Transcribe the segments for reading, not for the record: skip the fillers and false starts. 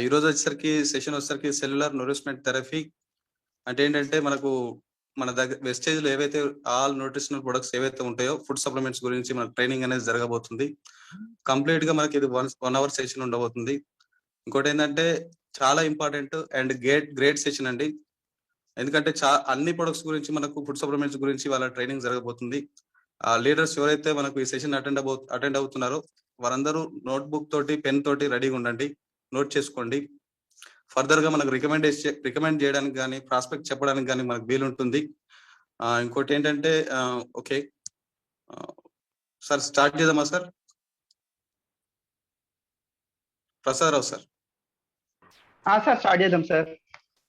ఈరోజు వచ్చేసరికి సెషన్ వచ్చేసరికి సెల్యులార్ నూరిష్మెంట్ థెరపీ అంటే ఏంటంటే మనకు మన దగ్గర వెస్టేజ్‌లో ఏవైతే ఆల్ న్యూట్రిషనల్ ప్రొడక్ట్స్ ఏవైతే ఉంటాయో ఫుడ్ సప్లిమెంట్స్ గురించి మనకు ట్రైనింగ్ అనేది జరగబోతుంది. కంప్లీట్‌గా మనకి ఇది 1 అవర్ సెషన్ ఉండబోతుంది. ఇంకోటేంటంటే చాలా ఇంపార్టెంట్ అండ్ గ్రేట్ సెషన్ అండి. ఎందుకంటే అన్ని ప్రొడక్ట్స్ గురించి మనకు ఫుడ్ సప్లిమెంట్స్ గురించి వాళ్ళ ట్రైనింగ్ జరగబోతుంది. లీడర్స్ ఎవరైతే మనకు ఈ సెషన్ అటెండ్ అవుతున్నారో వారందరూ నోట్‌బుక్ తోటి, పెన్ తోటి రెడీగా ఉండండి. నోట్ చేసుకోండి. ఫర్దర్‌గా మనకు రికమెండ్ చేయడానికి గాని, ప్రాస్పెక్ట్ చెప్పడానికి గాని మనకు వీలుంటుంది. ఇంకోటేంటంటే ఓకే. సార్ స్టార్ట్ చేద్దామా sir? Prasadarao sir. Sir start చేద్దాం సార్.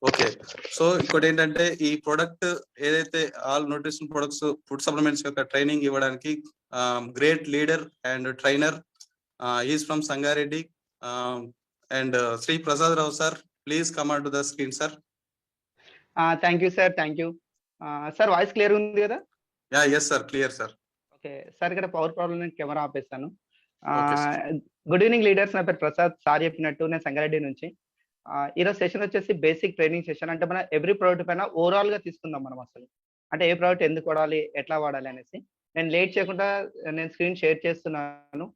ఓకే. సో ఇంకోటేంటంటే ఈ ప్రొడక్ట్ ఏదైతే all nutrition products food supplements యొక్క ట్రైనింగ్ ఇవ్వడానికి great leader and trainer is from Sangareddy and Shri Prasadarao sir. Please come on to the screen sir. Thank you sir. Thank you. Sir voice clear ఉంది కదా? Yes sir. Clear sir. Okay sir, ఇక్కడ power problem నేను camera ఆపేస్తాను. Okay. Good evening leaders, నా పేరు Prasad. Sir చెప్పినట్టు నేను సంగారెడ్డి నుంచి. ఈరోజు సెషన్ వచ్చేసి బేసిక్ ట్రైనింగ్ సెషన్. అంటే మన ఎవ్రీ ప్రోడక్ట్ పైన ఓవరాల్ గా తీసుకుందాం మనం అసలు. అంటే ఏ ప్రోడక్ట్ ఎందుకు వాడాలి, ఎట్లా వాడాలి అనేసి. నేను లేట్ చేయకుండా నేను స్క్రీన్ షేర్ చేస్తున్నాను.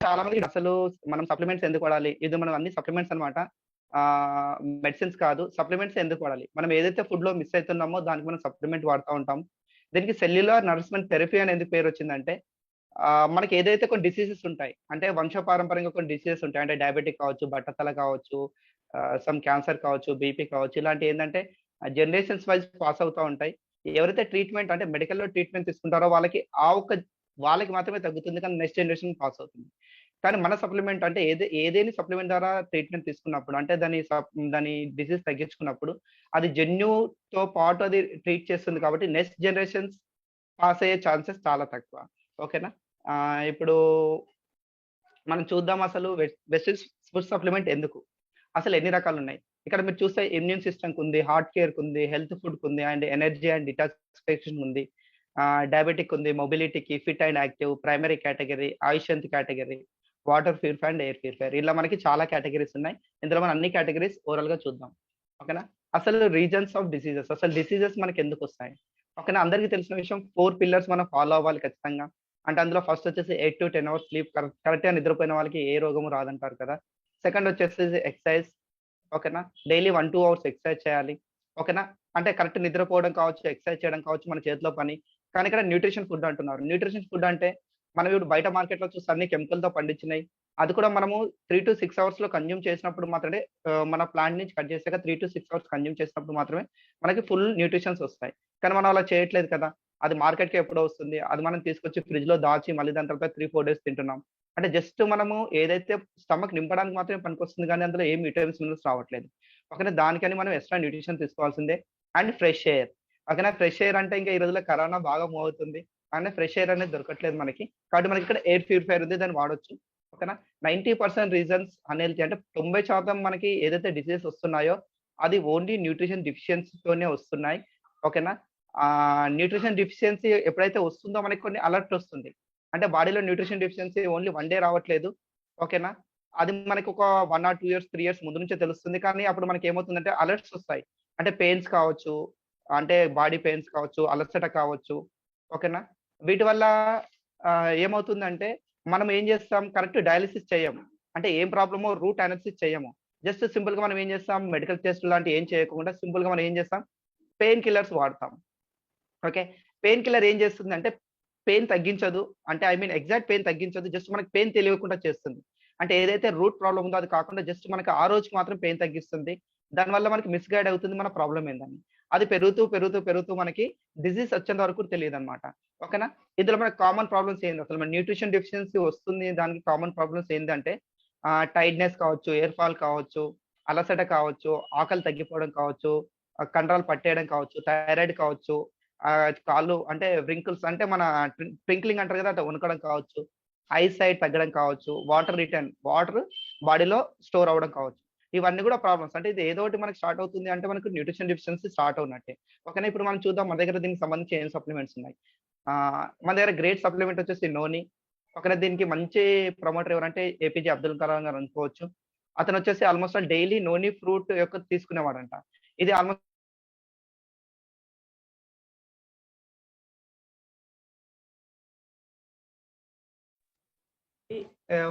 చాలా మంది అసలు మనం సప్లిమెంట్స్ ఎందుకు వాడాలి, ఇది మనం అన్ని సప్లిమెంట్స్ అనమాట, మెడిసిన్స్ కాదు. సప్లిమెంట్స్ ఎందుకు వాడాలి, మనం ఏదైతే ఫుడ్ లో మిస్ అవుతున్నామో దానికి మనం సప్లిమెంట్ వాడుతూ ఉంటాం. దీనికి సెల్యులార్ నరిష్మెంట్ థెరపీ అని ఎందుకు పేరు వచ్చిందంటే, మనకి ఏదైతే కొన్ని డిసీజెస్ ఉంటాయి, అంటే వంశపారంపర్యంగా కొన్ని డిసీజెస్ ఉంటాయి, అంటే డయాబెటిక్ కావచ్చు, బట్టతల కావచ్చు, సమ్ క్యాన్సర్ కావచ్చు, బీపీ కావచ్చు, ఇలాంటి ఏంటంటే జనరేషన్స్ వైజ్ పాస్ అవుతూ ఉంటాయి. ఎవరైతే ట్రీట్మెంట్ అంటే మెడికల్లో ట్రీట్మెంట్ తీసుకుంటారో వాళ్ళకి మాత్రమే తగ్గుతుంది, కానీ నెక్స్ట్ జనరేషన్ పాస్ అవుతుంది. కానీ మన సప్లిమెంట్ అంటే ఏదేని సప్లిమెంట్ ద్వారా ట్రీట్మెంట్ తీసుకున్నప్పుడు, అంటే దాని డిసీజ్ తగ్గించుకున్నప్పుడు అది జన్యుతో పాటు అది ట్రీట్ చేస్తుంది, కాబట్టి నెక్స్ట్ జనరేషన్స్ పాస్ అయ్యే ఛాన్సెస్ చాలా తక్కువ. ఓకేనా? ఇప్పుడు మనం చూద్దాం అసలు వెస్టేజ్ ఫుడ్ సప్లిమెంట్ ఎందుకు, అసలు ఎన్ని రకాలు ఉన్నాయి. ఇక్కడ మీరు చూస్తే ఇమ్యూన్ సిస్టమ్ ఉంది, హార్ట్ కేర్ ఉంది, హెల్త్ ఫుడ్ ఉంది, అండ్ ఎనర్జీ అండ్ డిటాక్సిఫికేషన్ ఉంది, డయాబెటిక్ ఉంది, మొబిలిటీకి, fit and active, primary category, ఆయుష్యంత్ category, water purify and air purifier, ఇలా మనకి చాలా కేటగిరీస్ ఉన్నాయి. ఇందులో మనం అన్ని కేటగిరీస్ ఓవరాల్ గా చూద్దాం. ఓకేనా? అసలు రీజన్స్ ఆఫ్ డిసీజెస్, అసలు డిసీజెస్ మనకి ఎందుకు వస్తాయి. ఓకేనా? అందరికీ తెలిసిన విషయం 4 పిల్లర్స్ మనం ఫాలో అవ్వాలి ఖచ్చితంగా. అంటే అందులో ఫస్ట్ వచ్చేసి 8 to 10 అవర్స్ స్లీప్, కరెక్ట్ గా నిద్రపోయిన వాళ్ళకి ఏ రోగము రాదంటారు కదా. సెకండ్ వచ్చేసి ఎక్సర్సైజ్. ఓకేనా? డైలీ 1-2 అవర్స్ ఎక్సర్సైజ్ చేయాలి. ఓకేనా? అంటే కరెక్ట్ నిద్రపోవడం కావచ్చు, ఎక్సర్సైజ్ చేయడం కావచ్చు, మన చేతిలో పని. కానీ ఇక్కడ న్యూట్రిషన్ ఫుడ్ అంటున్నారు. న్యూట్రిషన్ ఫుడ్ అంటే మనం ఇప్పుడు బయట మార్కెట్ లో చూస్తే అన్ని కెమికల్ తో పండించినాయి. అది కూడా మనము 3 to 6 అవర్స్ లో కన్జ్యూమ్ చేసినప్పుడు మాత్రమే, మన ప్లాంట్ నుంచి కట్ చేసాక 3 to 6 అవర్స్ కన్జ్యూమ్ చేసినప్పుడు మాత్రమే మనకి ఫుల్ న్యూట్రిషన్స్ వస్తాయి. కానీ మనం అలా చేయట్లేదు కదా. అది మార్కెట్ కి ఎప్పుడో వస్తుంది, అది మనం తీసుకొచ్చి ఫ్రిడ్జ్ లో దాచి మళ్ళీ దాని తర్వాత 3-4 డేస్ తింటున్నాం. అంటే జస్ట్ మనము ఏదైతే స్టమక్ నింపడానికి మాత్రమే పనికొస్తుంది, కానీ అందులో ఏం విటమిన్స్ మినరల్స్ రావట్లేదు. ఓకేనా? దానికని మనం ఎక్స్ట్రా న్యూట్రిషన్ తీసుకోవాల్సిందే. And fresh air. ఓకేనా? ఫ్రెష్ ఎయిర్ అంటే ఇంకా ఈ రోజుల్లో కరోనా బాగా మూవ్ అవుతుంది, కానీ ఫ్రెష్ ఎయిర్ అనేది దొరకట్లేదు మనకి. కాబట్టి మనకి ఇక్కడ ఎయిర్ ప్యూరిఫైర్ ఉంది, దాన్ని వాడొచ్చు. ఓకేనా? 90% రీజన్స్ అనేది, అంటే 90% మనకి ఏదైతే డిసీజెస్ వస్తున్నాయో అది ఓన్లీ న్యూట్రిషన్ డిఫిషియన్సీతోనే వస్తున్నాయి. ఓకేనా? న్యూట్రిషన్ డిఫిషియన్సీ ఎప్పుడైతే వస్తుందో మనకి కొన్ని అలర్ట్ వస్తుంది. అంటే బాడీలో న్యూట్రిషన్ డిఫిషియన్సీ ఓన్లీ 1 డే రావట్లేదు. ఓకేనా? అది మనకి ఒక 1 or 2 years 3 years ముందు నుంచే తెలుస్తుంది. కానీ అప్పుడు మనకి ఏమవుతుందంటే అలర్ట్స్ వస్తాయి. అంటే పెయిన్స్ కావచ్చు, అంటే బాడీ పెయిన్స్ కావచ్చు, అలసట కావచ్చు. ఓకేనా? వీటి వల్ల ఏమవుతుందంటే మనం ఏం చేస్తాం, కరెక్ట్ డయాలిసిస్ చేయము. అంటే ఏం ప్రాబ్లమో రూట్ అనాలిసిస్ చేయము. జస్ట్ సింపుల్ గా మనం ఏం చేస్తాం, మెడికల్ టెస్ట్ లాంటివి ఏం చేయకుండా సింపుల్ గా మనం ఏం చేస్తాం, పెయిన్ కిల్లర్స్ వాడతాం. ఓకే? పెయిన్ కిల్లర్ ఏం చేస్తుందంటే పెయిన్ తగ్గించదు. అంటే ఎగ్జాక్ట్ పెయిన్ తగ్గించదు. జస్ట్ మనకి పెయిన్ తెలియకుండా చేస్తుంది. అంటే ఏదైతే రూట్ ప్రాబ్లమ్ ఉందో అది కాకుండా జస్ట్ మనకి ఆ రోజుకి మాత్రం పెయిన్ తగ్గిస్తుంది. దానివల్ల మనకి మిస్‌గైడ్ అవుతుంది మన ప్రాబ్లమ్ ఏందని. అది పెరుగుతూ మనకి డిసీజ్ వచ్చేంత వరకు తెలీదనమాట. ఓకేనా? ఇందులో మనకి కామన్ ప్రాబ్లమ్స్ ఏంది, అసలు మన న్యూట్రిషన్ డెఫిషియన్సీ వస్తుంది, దానికి కామన్ ప్రాబ్లమ్స్ ఏందంటే టైర్డ్‌నెస్ కావచ్చు, ఎయిర్ ఫాల్ కావచ్చు, అలసట కావచ్చు, ఆకలి తగ్గిపోవడం కావచ్చు, కండరాలు పట్టేయడం కావచ్చు, థైరాయిడ్ కావచ్చు, కాళ్ళు అంటే వ్రింకిల్స్, అంటే మన ట్వింక్లింగ్ అంటారు కదా, అట్లా వణకడం కావచ్చు. ఐ సైట్ తగ్గడం కావచ్చు, వాటర్ బాడీలో స్టోర్ అవ్వడం కావచ్చు. ఇవన్నీ కూడా ప్రాబ్లమ్స్. అంటే ఇది ఏదో ఒకటి మనకి స్టార్ట్ అవుతుంది అంటే మనకు న్యూట్రిషన్ డెఫిషియన్సీ స్టార్ట్ అవునట్టే. ఓకేనా? ఇప్పుడు మనం చూద్దాం మన దగ్గర దీనికి సంబంధించి ఏం సప్లిమెంట్స్ ఉన్నాయి. మన దగ్గర గ్రేట్ సప్లిమెంట్ వచ్చేసి నోని. ఓకేనా? దీనికి మంచి ప్రమోటర్ ఎవరంటే ఏపీజే అబ్దుల్ కలాం గారు అనుకోవచ్చు. అతను వచ్చేసి ఆల్మోస్ట్ ఆల్ డైలీ నోని ఫ్రూట్ యొక్క తీసుకునేవాడంట. ఇది ఆల్మోస్ట్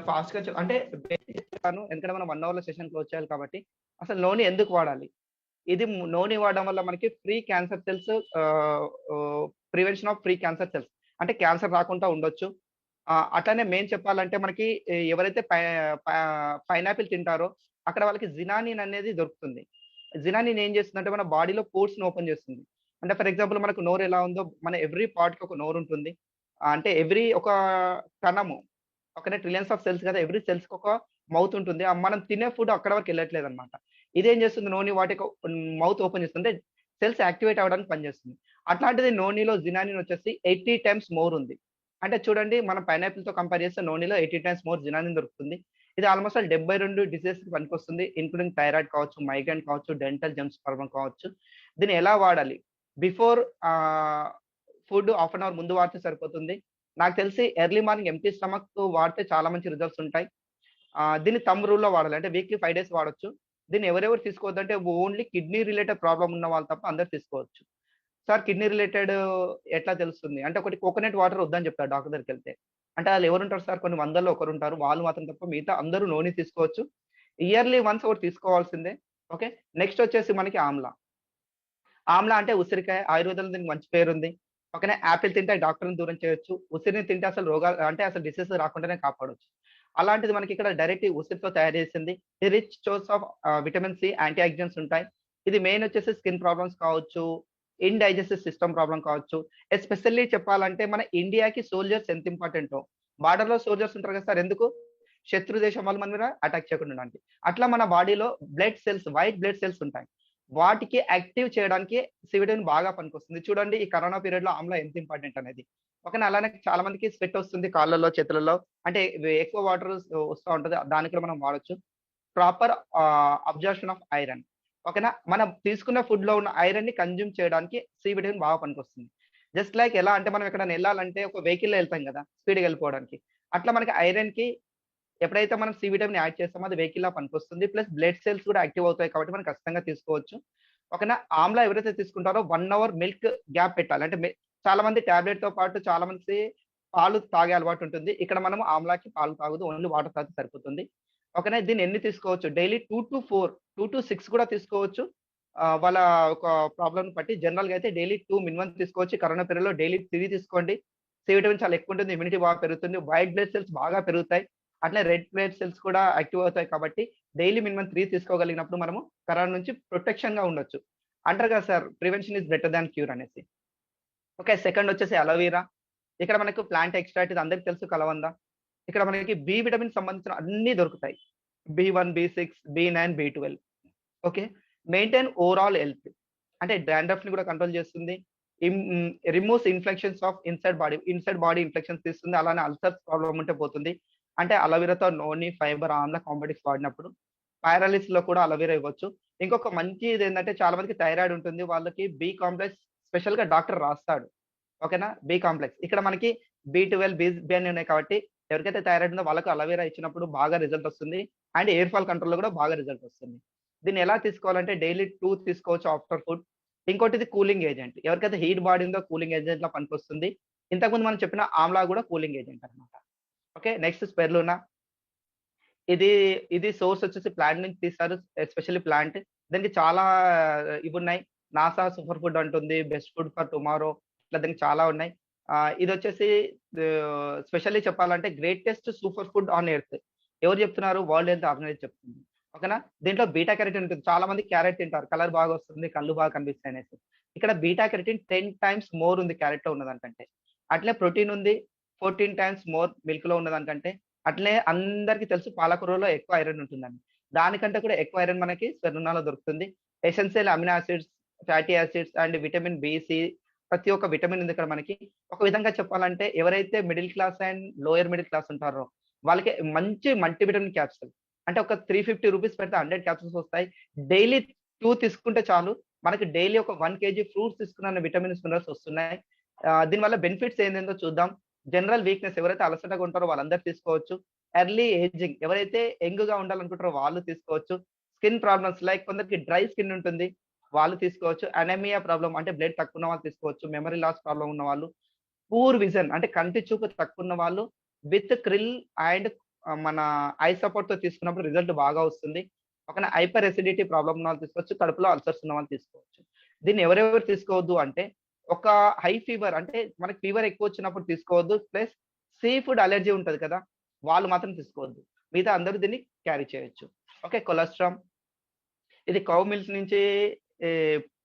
ఫాస్ట్‌గా అంటే బేసిక్ చెప్తాను. ఎందుకంటే మనం 1 అవర్‌లో సెషన్ క్లోజ్ చేయాలి కాబట్టి. అసలు నోని ఎందుకు వాడాలి? ఇది నోని వాడడం వల్ల మనకి free cancer cells ah, oh, prevention of free cancer cells. అంటే క్యాన్సర్ రాకుండా ఉండొచ్చు. అట్లనే మెయిన్ చెప్పాలంటే మనకి ఎవరైతే ప పైనాపిల్ తింటారో అక్కడ వాళ్ళకి జినానిన్ అనేది దొరుకుతుంది. జినానిన్ ఏం చేస్తుందంటే మన బాడీలో పోర్స్‌ని ఓపెన్ చేస్తుంది. అంటే ఫర్ ఎగ్జాంపుల్ మనకు నోరు ఎలా ఉందో మన ఎవ్రీ పార్ట్‌కి ఒక నోరు ఉంటుంది. అంటే ఎవ్రీ ఒక కణము ఓకేనా? ట్రిలియన్స్ ఆఫ్ సెల్స్ కదా! ఎవ్రీ సెల్స్‌కి ఒక మౌత్ ఉంటుంది. మనం తినే ఫుడ్ అక్కడ వరకు ఎళ్ళట్లేదన్నమాట. ఇదేం చేస్తుంది నోని వాటికి మౌత్ ఓపెన్ చేస్తుంది. అంటే సెల్స్ యాక్టివేట్ అవ్వడానికి పనిచేస్తుంది. అట్లాంటిది నోనిలో జినానిన్ వచ్చేసి 80 టైమ్స్ మోర్ ఉంది. అంటే చూడండి మనం పైనాపిల్‌తో కంపేర్ చేస్తే నోనిలో 80 టైమ్స్ మోర్ జినానిన్ దొరుకుతుంది. ఇది ఆల్‌మోస్ట్ ఆల్ 72 డిసీజెస్‌కి పనికొస్తుంది. ఇన్‌క్లూడింగ్ థైరాయిడ్ కావచ్చు, మైగ్రేన్ కావచ్చు, డెంటల్ జెమ్స్ ప్రాబ్లమ్ కావచ్చు. దీన్ని ఎలా వాడాలి? Before food half an hour ముందు వాడితే సరిపోతుంది. నాకు తెలిసి ఎర్లీ మార్నింగ్ ఎంప్టీ స్టమక్ వాడితే చాలా మంచి రిజల్ట్స్ ఉంటాయి. దీన్ని థంబ్ రూల్‌లో వాడాలి. అంటే వీక్లీ 5 డేస్ వాడొచ్చు. దీన్ని ఎవరెవరు తీసుకోవద్దంటే ఓన్లీ కిడ్నీ రిలేటెడ్ ప్రాబ్లమ్ ఉన్న వాళ్ళు తప్ప అందరూ తీసుకోవచ్చు. సార్ కిడ్నీ రిలేటెడ్ ఎట్లా తెలుస్తుంది? అంటే ఒకటి కోకోనట్ వాటర్ వద్దని చెప్తారు డాక్టర్ దగ్గరికెళ్తే. అంటే ఆళ్ళు ఎవరుంటారు సార్ కొన్ని వందల్లో ఒకరుంటారు. వాళ్ళు మాత్రం తప్ప మిగతా అందరూ నోని తీసుకోవచ్చు. ఇయర్లీ వన్స్ ఒకటి తీసుకోవాల్సిందే. ఓకే. నెక్స్ట్ వచ్చేసి మనకి ఆమ్లా. ఆమ్లా అంటే ఉసిరికాయ. ఆయుర్వేదంలో దీనికి మంచి పేరుంది. ఓకేనా? యాపిల్ తింటే డాక్టర్‌ని దూరం చేయొచ్చు. ఉసిరిని తింటే అసలు రోగాలు అంటే అసలు డిసీజ్ రాకుండానే కాపాడొచ్చు. అలాంటిది మనకి ఇక్కడ డైరెక్ట్ ఉసిరితో తయారు చేసింది. ఇది rich source of vitamin C, antioxidants ఉంటాయి. ఇది మెయిన్ వచ్చేసి స్కిన్ ప్రాబ్లమ్స్ కావచ్చు, ఇండైజెస్టివ్ సిస్టమ్ ప్రాబ్లమ్ కావచ్చు. ఎస్పెషల్లీ చెప్పాలంటే మన ఇండియాకి సోల్జర్స్ ఎంత ఇంపార్టెంటో. బార్డర్‌లో సోల్జర్స్ ఉంటారు కదా సార్ ఎందుకు? శత్రు దేశం వాళ్ళు మన మీద అటాక్ చేయకుండా ఉండడానికి. అట్లా మన బాడీలో వైట్ బ్లడ్ సెల్స్ ఉంటాయి. వాటికి యాక్టివ్ చేయడానికి సి విటమిన్ బాగా పనికొస్తుంది. చూడండి ఈ కరోనా పీరియడ్‌లో ఆమ్లా ఎంత ఇంపార్టెంట్ అనేది. ఓకేనా? అలానే చాలా మందికి స్వెట్ వస్తుంది కాళ్ళలో, చేతులలో. అంటే ఎక్కువ వాటర్ వస్తా ఉంటది. దానికి కూడా మనం వాడొచ్చు. Proper absorption of iron. ఓకేనా? మనం తీసుకున్న ఫుడ్‌లో ఉన్న ఐరన్‌ని కన్జ్యూమ్ చేయడానికి సి విటమిన్ బాగా పనికొస్తుంది. జస్ట్ లైక్ ఎలా అంటే మనం ఎక్కడైనా ఎళ్ళాలంటే ఒక వెహికల్‌లో ఎళ్తాం గదా! స్పీడ్‌గా ఎళ్ళిపోవడానికి. అట్లా మనకి ఐరన్‌కి ఎప్పుడైతే మనం సి విటమిన్ యాడ్ చేస్తామో అది వెహికల్‌లా పనికొస్తుంది. ప్లస్ బ్లడ్ సెల్స్ కూడా యాక్టివ్ అవుతాయి కాబట్టి మనం ఖచ్చితంగా తీసుకోవచ్చు. ఓకేనా? ఆమ్లా ఎవరైతే తీసుకుంటారో 1 అవర్ మిల్క్ గ్యాప్ పెట్టాలి. అంటే చాలా మంది టాబ్లెట్‌తో పాటు చాలా మందికి పాలు తాగే అలవాటు ఉంటుంది. ఇక్కడ మనం ఆమ్లాకి పాలు తాగొద్దు. ఓన్లీ వాటర్ తాగితే సరిపోతుంది. ఓకేనా? దీన్ని ఎన్ని తీసుకోవచ్చు? డైలీ 2-6 కూడా తీసుకోవచ్చు. వాళ్ళ ఒక ప్రాబ్లమ్‌ని బట్టి జనరల్‌గా అయితే డైలీ 2 మినిమమ్ తీసుకోవచ్చు. కరోనా పీరియడ్‌లో డైలీ 3 తీసుకోండి. సి విటమిన్ చాలా ఎక్కువ ఉంటుంది. ఇమ్యూనిటీ బాగా పెరుగుతుంది. వైట్ బ్లడ్ సెల్స్ బాగా పెరుగుతాయి. అట్లే రెడ్ బ్లడ్ సెల్స్ కూడా యాక్టివ్ అవుతాయి కాబట్టి డైలీ మినిమమ్ 3 తీసుకోగలిగినప్పుడు మనము కరోనా నుంచి ప్రొటెక్షన్‌గా ఉండొచ్చు. అంటారు కదా sir prevention is better than cure అనేసి. ఓకే. సెకండ్ వచ్చేసి అలోవెరా. ఇక్కడ మనకు ప్లాంట్ ఎక్స్ట్రాక్ట్ ఇది అందరికి తెలుసు కలవంద. ఇక్కడ మనకి బి విటమిన్ సంబంధించిన అన్నీ దొరుకుతాయి. బి1, బి6, బి9, బి12. ఓకే. Maintain overall health. అంటే డాండ్రఫ్‌ని కూడా కంట్రోల్ చేస్తుంది. Removes infections of inside body infections తీస్తుంది. అలానే అల్సర్స్ ప్రాబ్లమ్ ఉంటే పోతుంది. అంటే అలోవెరాతో నోని, ఫైబర్, ఆమ్ల కాంబినేటివ్స్ వాడినప్పుడు. పారాలిసిస్‌లో కూడా అలోవెరా ఇవ్వచ్చు. ఇంకొక మంచిదేందంటే చాలా మందికి థైరాయిడ్ ఉంటుంది. వాళ్ళకి బి కాంప్లెక్స్ స్పెషల్‌గా డాక్టర్ రాస్తాడు. ఓకేనా? B complex. ఇక్కడ మనకి బి12, బి ఉన్నాయి కాబట్టి ఎవరికైతే థైరాయిడ్ ఉందో వాళ్ళకి అలోవెరా ఇచ్చినప్పుడు బాగా రిజల్ట్ వస్తుంది. అండ్ ఎయిర్ ఫాల్ కంట్రోల్‌లో కూడా బాగా రిజల్ట్ వస్తుంది. దీన్ని ఎలా తీసుకోవాలంటే డైలీ 2 తీసుకోవచ్చు ఆఫ్టర్ ఫుడ్. ఇంకోటిది కూలింగ్ ఏజెంట్. ఎవరికైతే హీట్ బాడీ ఉందో కూలింగ్ ఏజెంట్‌లా పనికొస్తుంది. ఇంతకుముందు మనం చెప్పిన ఆమ్లా కూడా కూలింగ్ ఏజెంట్ అన్నమాట. ఓకే. Next spirulina. ఇది, ఇది సోర్స్ వచ్చేసి ప్లాంట్ నుంచి తీస్తారు. Especially plant. దీనికి చాలా ఇవున్నాయి. నాసా సూపర్ ఫుడ్ అంటుంది. బెస్ట్ ఫుడ్ ఫర్ టుమారో ఇట్లా దీనికి చాలా ఉన్నాయి. ఇదొచ్చేసి స్పెషల్లీ చెప్పాలంటే greatest super food on earth. ఎవరు చెప్తున్నారు? వరల్డ్ హెల్త్ ఆర్గనైజేషన్ చెప్తుంది. ఓకేనా? దీంట్లో బీటా కెరటిన్ ఉంటుంది. చాలా మంది క్యారట్ తింటారు. కలర్ బాగా వస్తుంది. కళ్ళు బాగా కనిపిస్తాయి అనేసి. ఇక్కడ బీటా కెరటిన్ 10 టైమ్స్ మోర్ ఉంది క్యారట్‌లో ఉన్నదానికంటే. అట్లే ప్రోటీన్ ఉంది. 14 టైమ్స్ మోర్ మిల్క్‌లో ఉన్నదానికంటే. అట్లే అందరికి తెలుసు పాలకూరలో ఎక్కువ ఐరన్ ఉంటుందని. దానికంటే కూడా ఎక్కువ ఐరన్ మనకి స్పెర్లునాలో దొరుకుతుంది. Essential amino acids, fatty acids and vitamin B, C ప్రతి ఒక్క విటమిన్ ఉంది ఇక్కడ మనకి. ఒక విధంగా చెప్పాలంటే ఎవరైతే middle class and lower middle class ఉంటారో వాళ్ళకి మంచి మల్టీవిటమిన్ క్యాప్సూల్. అంటే ఒక 350 రూపీస్ పెడితే 100 క్యాప్సూల్స్ వస్తాయి. డైలీ 2 తీసుకుంటే చాలు. మనకి డైలీ ఒక 1 కేజీ ఫ్రూట్స్ తీసుకున్న విటమిన్స్, మినరల్స్ వస్తున్నాయి. దీనివల్ల బెనిఫిట్స్ ఏందేందో చూద్దాం. జనరల్ వీక్‌నెస్ ఎవరైతే అలసటగా ఉంటారో వాళ్ళందరూ తీసుకోవచ్చు. ఎర్లీ ఏజింగ్ ఎవరైతే యంగ్‌గా ఉండాలనుకుంటారో వాళ్ళు తీసుకోవచ్చు. స్కిన్ ప్రాబ్లమ్స్ లైక్ కొందరికి డ్రై స్కిన్ ఉంటుంది. వాళ్ళు తీసుకోవచ్చు. అనీమియా ప్రాబ్లమ్ అంటే బ్లడ్ తక్కువ ఉన్న వాళ్ళు తీసుకోవచ్చు. మెమరీ లాస్ ప్రాబ్లమ్ ఉన్నవాళ్ళు, పూర్ విజన్ అంటే కంటి చూపు తక్కువ వాళ్ళు విత్ క్రిల్ అండ్ మన ఐ సపోర్ట్‌తో తీసుకున్నప్పుడు రిజల్ట్ బాగా వస్తుంది. పక్కన హైపర్ అసిడిటీ ప్రాబ్లమ్ ఉన్న వాళ్ళు తీసుకోవచ్చు. కడుపులో అల్సర్స్ ఉన్న వాళ్ళు తీసుకోవచ్చు. దీన్ని ఎవరెవరు తీసుకోవద్దు అంటే ఒక హై ఫీవర్ అంటే మనకి ఫీవర్ ఎక్కువ వచ్చినప్పుడు తీసుకోవద్దు. ప్లస్ సీ ఫుడ్ అలర్జీ ఉంటది కదా! వాళ్ళు మాత్రం తీసుకోవద్దు. మిగతా అందరూ దీన్ని క్యారీ చేయొచ్చు. ఓకే. కొలెస్ట్రాల్ ఇది కౌ మిల్క్ నుంచి ఈ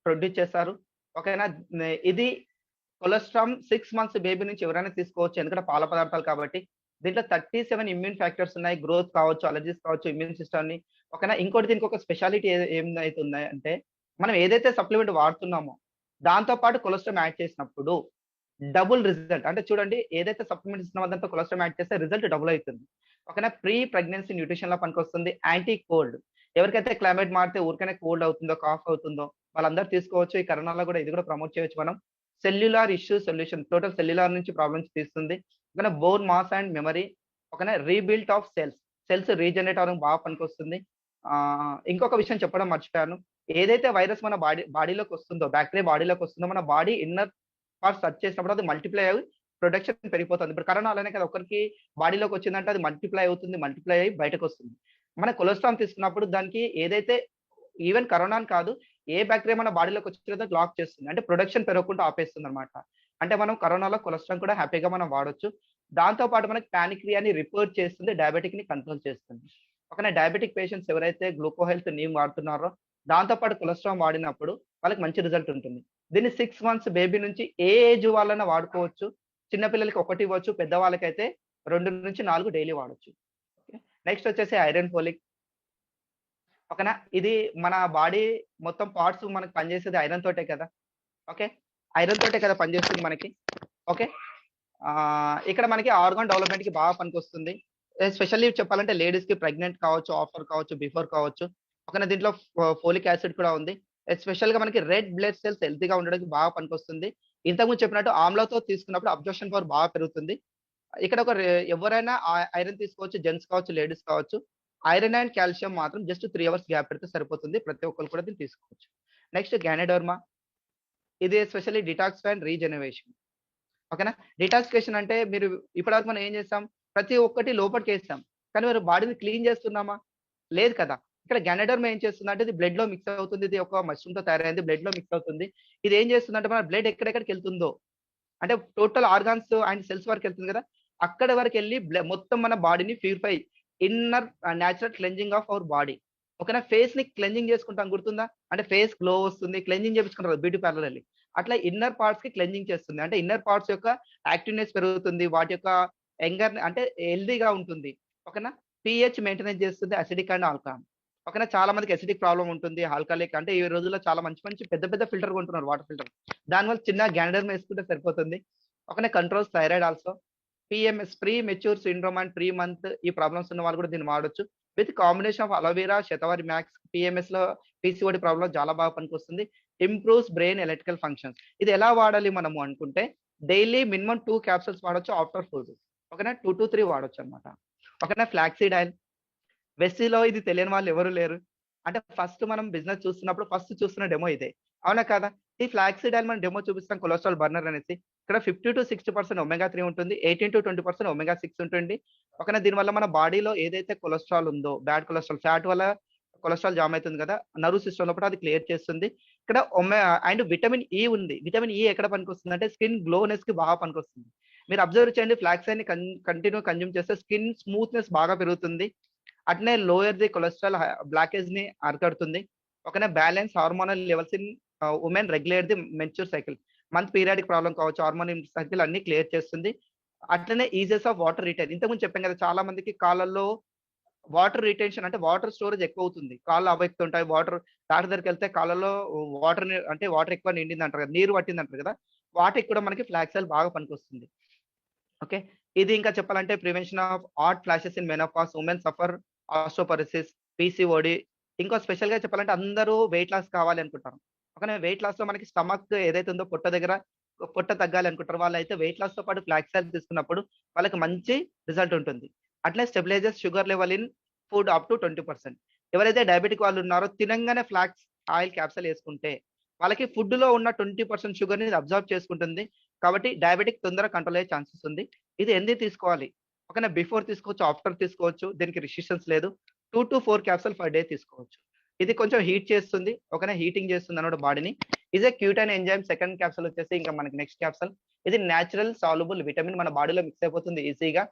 ప్రొడ్యూస్ చేస్తారు. ఓకేనా? ఇది కొలెస్ట్రాల్ 6 మంత్స్ బేబీ నుంచి ఎవరైనా తీసుకోవచ్చు. ఎందుకంటే పాల పదార్థాలు కాబట్టి. దీంట్లో 37 ఇమ్యూన్ ఫ్యాక్టర్స్ ఉన్నాయి. గ్రోత్ కావచ్చు, అలర్జీస్ కావచ్చు, ఇమ్యూన్ సిస్టమ్‌ని ఓకేనా? ఇంకోటి దీనికి ఒక స్పెషాలిటీ ఏమైతే ఉన్నాయంటే మనం ఏదైతే సప్లిమెంట్ వాడుతున్నామో దాంతో పాటు కొలెస్ట్రాల్ యాడ్ చేసినప్పుడు డబుల్ రిజల్ట్. అంటే చూడండి ఏదైతే సప్లిమెంట్ ఇస్తున్నామో దాంట్లో కొలెస్ట్రాల్ యాడ్ చేస్తే రిజల్ట్ డబుల్ అయితుంది. ఓకేనా? ప్రీ ప్రెగ్నెన్సీ న్యూట్రిషన్‌లో పనికొస్తుంది. యాంటీ కోల్డ్ ఎవరికైతే క్లైమేట్ మారితే ఊరికనే కోల్డ్ అవుతుందో, కాఫ్ అవుతుందో వాళ్ళందరూ తీసుకోవచ్చు. ఈ కరోనాలో కూడా ఇది కూడా ప్రమోట్ చేయొచ్చు మనం. Cellular issue solution total cellular నుంచి ప్రాబ్లమ్స్ తీస్తుంది. ఓకేనా? బోన్ మాస్ అండ్ మెమరీ ఓకేనా? రీబిల్ట్ ఆఫ్ సెల్స్ రీజనరేట్ అవ్వడానికి బాగా పనికొస్తుంది. ఇంకొక విషయం చెప్పడం మర్చిపోయాను. ఏదైతే వైరస్ మన బాడీలోకి వస్తుందో, బ్యాక్టీరియా బాడీలోకి వస్తుందో మన బాడీ ఇన్నర్ పార్ట్స్ టచ్ చేసినప్పుడు అది మల్టిప్లై అయ్యి ప్రొడక్షన్ పెరిగిపోతుంది. ఇప్పుడు కరోనా అలానే కదా ఒకరికి బాడీలోకి వచ్చిందంటే అది మల్టిప్లై అయ్యి బయటకొస్తుంది. మన కొలెస్ట్రాల్ తీసుకున్నప్పుడు దానికి ఏదైతే ఈవెన్ కరోనా అని కాదు ఏ బ్యాక్టీరియా మన బాడీలోకి వచ్చిందో లాక్ చేస్తుంది. అంటే ప్రొడక్షన్ పెరగకుండా ఆపేస్తుందన్నమాట. అంటే మనం కరోనాలో కొలెస్ట్రాల్ కూడా హ్యాపీగా మనం వాడొచ్చు. దాంతో పాటు మనకి పానిక్రియాని రిపేర్ చేస్తుంది. డయాబెటిక్‌ని కంట్రోల్ చేస్తుంది. ఓకేనా? డయాబెటిక్ పేషెంట్స్ ఎవరైతే గ్లూకో హెల్త్ నీమ్ వాడుతున్నారో దాంతో పాటు కొలెస్ట్రాల్ వాడినప్పుడు వాళ్ళకి మంచి రిజల్ట్ ఉంటుంది. దీన్ని 6 మంత్స్ బేబీ నుంచి ఏ ఏజ్ వాళ్ళైనా వాడుకోవచ్చు. చిన్న పిల్లలకి 1 ఇవ్వచ్చు. పెద్దవాళ్ళకైతే 2-4 డైలీ వాడొచ్చు. ఓకే. నెక్స్ట్ వచ్చేసి ఐరన్ ఫోలిక్. ఓకేనా? ఇది మన బాడీ మొత్తం పార్ట్స్ మనకు పనిచేసేది ఐరన్ తోటే కదా! ఓకే. ఐరన్ తోటే కదా పనిచేస్తుంది మనకి. ఓకే. ఇక్కడ మనకి ఆర్గాన్ డెవలప్‌మెంట్‌కి బాగా పనికొస్తుంది. ఎస్పెషల్లీ చెప్పాలంటే లేడీస్‌కి ప్రెగ్నెంట్ కావచ్చు, ఆఫ్టర్ కావచ్చు, బిఫోర్ కావచ్చు. ఓకేనా? దీంట్లో ఫోలిక్ యాసిడ్ కూడా ఉంది. ఎస్పెషల్‌గా మనకి రెడ్ బ్లడ్ సెల్స్ హెల్తీగా ఉండడానికి బాగా పనికొస్తుంది. ఇంతకుముందు చెప్పినట్టు ఆమ్లాతో తీసుకున్నప్పుడు అబ్జర్ప్షన్ పవర్ బాగా పెరుగుతుంది. ఇక్కడ ఒక ఎవరైనా ఐరన్ తీసుకోవచ్చు. జెంట్స్ కావచ్చు, లేడీస్ కావచ్చు. ఐరన్ అండ్ కాల్షియం మాత్రం జస్ట్ 3 అవర్స్ గ్యాప్ పెడితే సరిపోతుంది. ప్రతి ఒక్కళ్ళు కూడా దీన్ని తీసుకోవచ్చు. నెక్స్ట్ గ్యానోడర్మా ఇది ఎస్పెషల్లీ డిటాక్స్ అండ్ రీజనరేషన్. ఓకేనా? డిటాక్సిఫికేషన్ అంటే మీరు ఇప్పటివరకు మనం ఏం చేసాం? ప్రతి ఒక్కటి లోపటికేసాం. కానీ మరి బాడీని క్లీన్ చేస్తున్నామా? లేదు కదా! ఇక్కడ గ్యానోడర్మా ఏం చేస్తుందంటే ఇది బ్లడ్‌లో మిక్స్ అవుతుంది. ఇది ఒక మష్రూమ్‌తో తయారైంది. బ్లడ్‌లో మిక్స్ అవుతుంది. ఇది ఏం చేస్తుందంటే మన బ్లడ్ ఎక్కడెక్కడికెళ్తుందో అంటే టోటల్ ఆర్గాన్స్ అండ్ సెల్స్ వరకెళ్తుంది కదా! అక్కడి వరకెళ్ళి మొత్తం మన బాడీని purify inner natural cleansing of our body. ఓకేనా? ఫేస్‌ని క్లెన్జింగ్ చేసుకుంటాం గుర్తుందా? అంటే ఫేస్ గ్లో వస్తుంది. క్లెన్జింగ్ చేపించుకుంటారు బ్యూటీ పార్లర్ ఎళ్లి. అట్లా ఇన్నర్ పార్ట్స్‌కి క్లెన్జింగ్ చేస్తుంది. అంటే ఇన్నర్ పార్ట్స్ యొక్క యాక్టివ్‌నెస్ పెరుగుతుంది. వాటి యొక్క అంటే హెల్తీగా ఉంటుంది. ఓకేనా? పీహెచ్ మెయింటైన్ చేస్తుంది. Acidic and alcohol. ఓకేనా? చాలా మందికి అసిడిక్ ప్రాబ్లమ్ ఉంటుంది. ఆల్కహాలిక్ అంటే ఈ రోజుల్లో చాలా మంచి మంచి పెద్ద పెద్ద ఫిల్టర్ కొంటున్నారు వాటర్ ఫిల్టర్. దానివల్ల చిన్న గ్యానోడర్మా ఏసుకుంటే సరిపోతుంది. ఓకేనా? Controls thyroid also. PMS premature syndrome and 3 month ఈ ప్రాబ్లమ్స్ ఉన్న వాళ్ళు కూడా దీన్ని వాడొచ్చు. With combination of aloe vera, shatavari max పీఎంఎస్‌లో పీసీఓడి ప్రాబ్లమ్ చాలా బాగా పనికొస్తుంది. Improves brain electrical functions. ఇది ఎలా వాడాలి మనము అనుకుంటే డైలీ మినిమమ్ 2 క్యాప్సూల్స్ వాడొచ్చు ఆఫ్టర్ ఫుడ్. ఓకేనా? 2-3 వాడొచ్చన్నమాట. ఓకేనా? Flaxseed oil. వెస్సీలో ఇది తెలియని వాళ్ళు ఎవరు లేరు. అంటే ఫస్ట్ మనం బిజినెస్ చూస్తున్నప్పుడు ఫస్ట్ చూస్తున్న డెమో ఇదే. అవునా కాదా? ఈ ఫ్లాక్సీడ్ ఆయిల్ మనం డెమో చూపిస్తాం కొలెస్ట్రాల్ బర్నర్ అనేసి. ఇక్కడ 50-60% ఒమేగా 3 ఉంటుంది. 18-20% ఒమేగా 6 ఉంటుంది. ఓకేనా? దీనివల్ల మన బాడీలో ఏదైతే కొలెస్ట్రాల్ ఉందో, బ్యాడ్ కొలెస్ట్రాల్, ఫ్యాట్ వల్ల కొలెస్ట్రాల్ జామ్ అయితుంది కదా! నర్వ్ సిస్టమ్ లోపల అది క్లియర్ చేస్తుంది. ఇక్కడ అండ్ విటమిన్ ఇ ఉంది. విటమిన్ ఇ ఎక్కడ పనికొస్తుందంటే స్కిన్ గ్లోనెస్‌కి బాగా పనికొస్తుంది. మీరు అబ్జర్వ్ చేయండి ఫ్లాక్స్ ఆయిల్‌ని కంటిన్యూ కన్జ్యూమ్ చేస్తే స్కిన్ స్మూత్‌నెస్ బాగా పెరుగుతుంది. అట్నే లోయర్ ది కొలెస్ట్రాల్ బ్లాకేజ్‌ని అరికడుతుంది. ఓకేనా? Balance hormonal levels in women regulate the menstrual cycle. Month periodic problem కావచ్చు, హార్మోన్ సైకిల్ అన్ని క్లియర్ చేస్తుంది. అట్లనే ఈజెస్ ఆఫ్ వాటర్ రిటైన్. ఇంతకుముందు చెప్పాం కదా! చాలా మందికి కాళ్ళల్లో వాటర్ రిటెన్షన్ అంటే వాటర్ స్టోరేజ్ ఎక్కువవుతుంది. కాళ్ళు అవ్వెక్కుతుంటాయి. డాక్టర్ దగ్గరికెళ్తే కాళ్ళలో వాటర్ ఎక్కువ నిండిందంటారు కదా! నీరు పట్టిందంటారు కదా! వాటికి కూడా మనకి ఫ్లాక్స్ ఆయిల్ బాగా పనికొస్తుంది. ఓకే. ఇది ఇంకా చెప్పాలంటే prevention of hot flashes in menopause, women suffer osteoporosis, PCOD. ఇంకో స్పెషల్‌గా చెప్పాలంటే అందరూ వెయిట్ లాస్ కావాలి అనుకుంటారు. ఓకేనా. వెయిట్ లాస్‌లో మనకి స్టమక్ ఏదైతే ఉందో పొట్ట దగ్గర పొట్ట తగ్గాలి అనుకుంటారో వాళ్ళైతే వెయిట్ లాస్‌తో పాటు ఫ్లాక్స్ ఆయిల్ తీసుకున్నప్పుడు వాళ్ళకి మంచి రిజల్ట్ ఉంటుంది. అట్లే stabilisers sugar level in food up to 20%. ఎవరైతే డయాబెటిక్ వాళ్ళు ఉన్నారో తినంగానే ఫ్లాక్స్ ఆయిల్ క్యాప్సూల్ యేసుకుంటే వాళ్ళకి ఫుడ్‌లో ఉన్న 20% షుగర్‌ని అబ్జార్బ్ చేసుకుంటుంది. కాబట్టి డయాబెటిక్ తొందరగా కంట్రోల్ అయ్యే ఛాన్సెస్ ఉంది. ఇది ఎందుకు తీసుకోవాలి? ఓకేనా. బిఫోర్ తీసుకోవచ్చు, ఆఫ్టర్ తీసుకోవచ్చు. దీనికి రిస్ట్రిక్షన్స్ లేదు. 2-4 క్యాప్సూల్ పర్ డే తీసుకోవచ్చు. ఇది కొంచెం హీట్ చేస్తుంది. ఓకేనా. హీటింగ్ చేస్తుందన్నమాట బాడీని. ఇదే క్యూటైన్ ఎంజైమ్ సెకండ్ క్యాప్సూల్ వచ్చేసి ఇంకా మనకి నెక్స్ట్ క్యాప్సూల్. ఇది నేచురల్ సాల్యుబుల్ విటమిన్ మన బాడీలో మిక్స్ అయిపోతుంది ఈజీగా.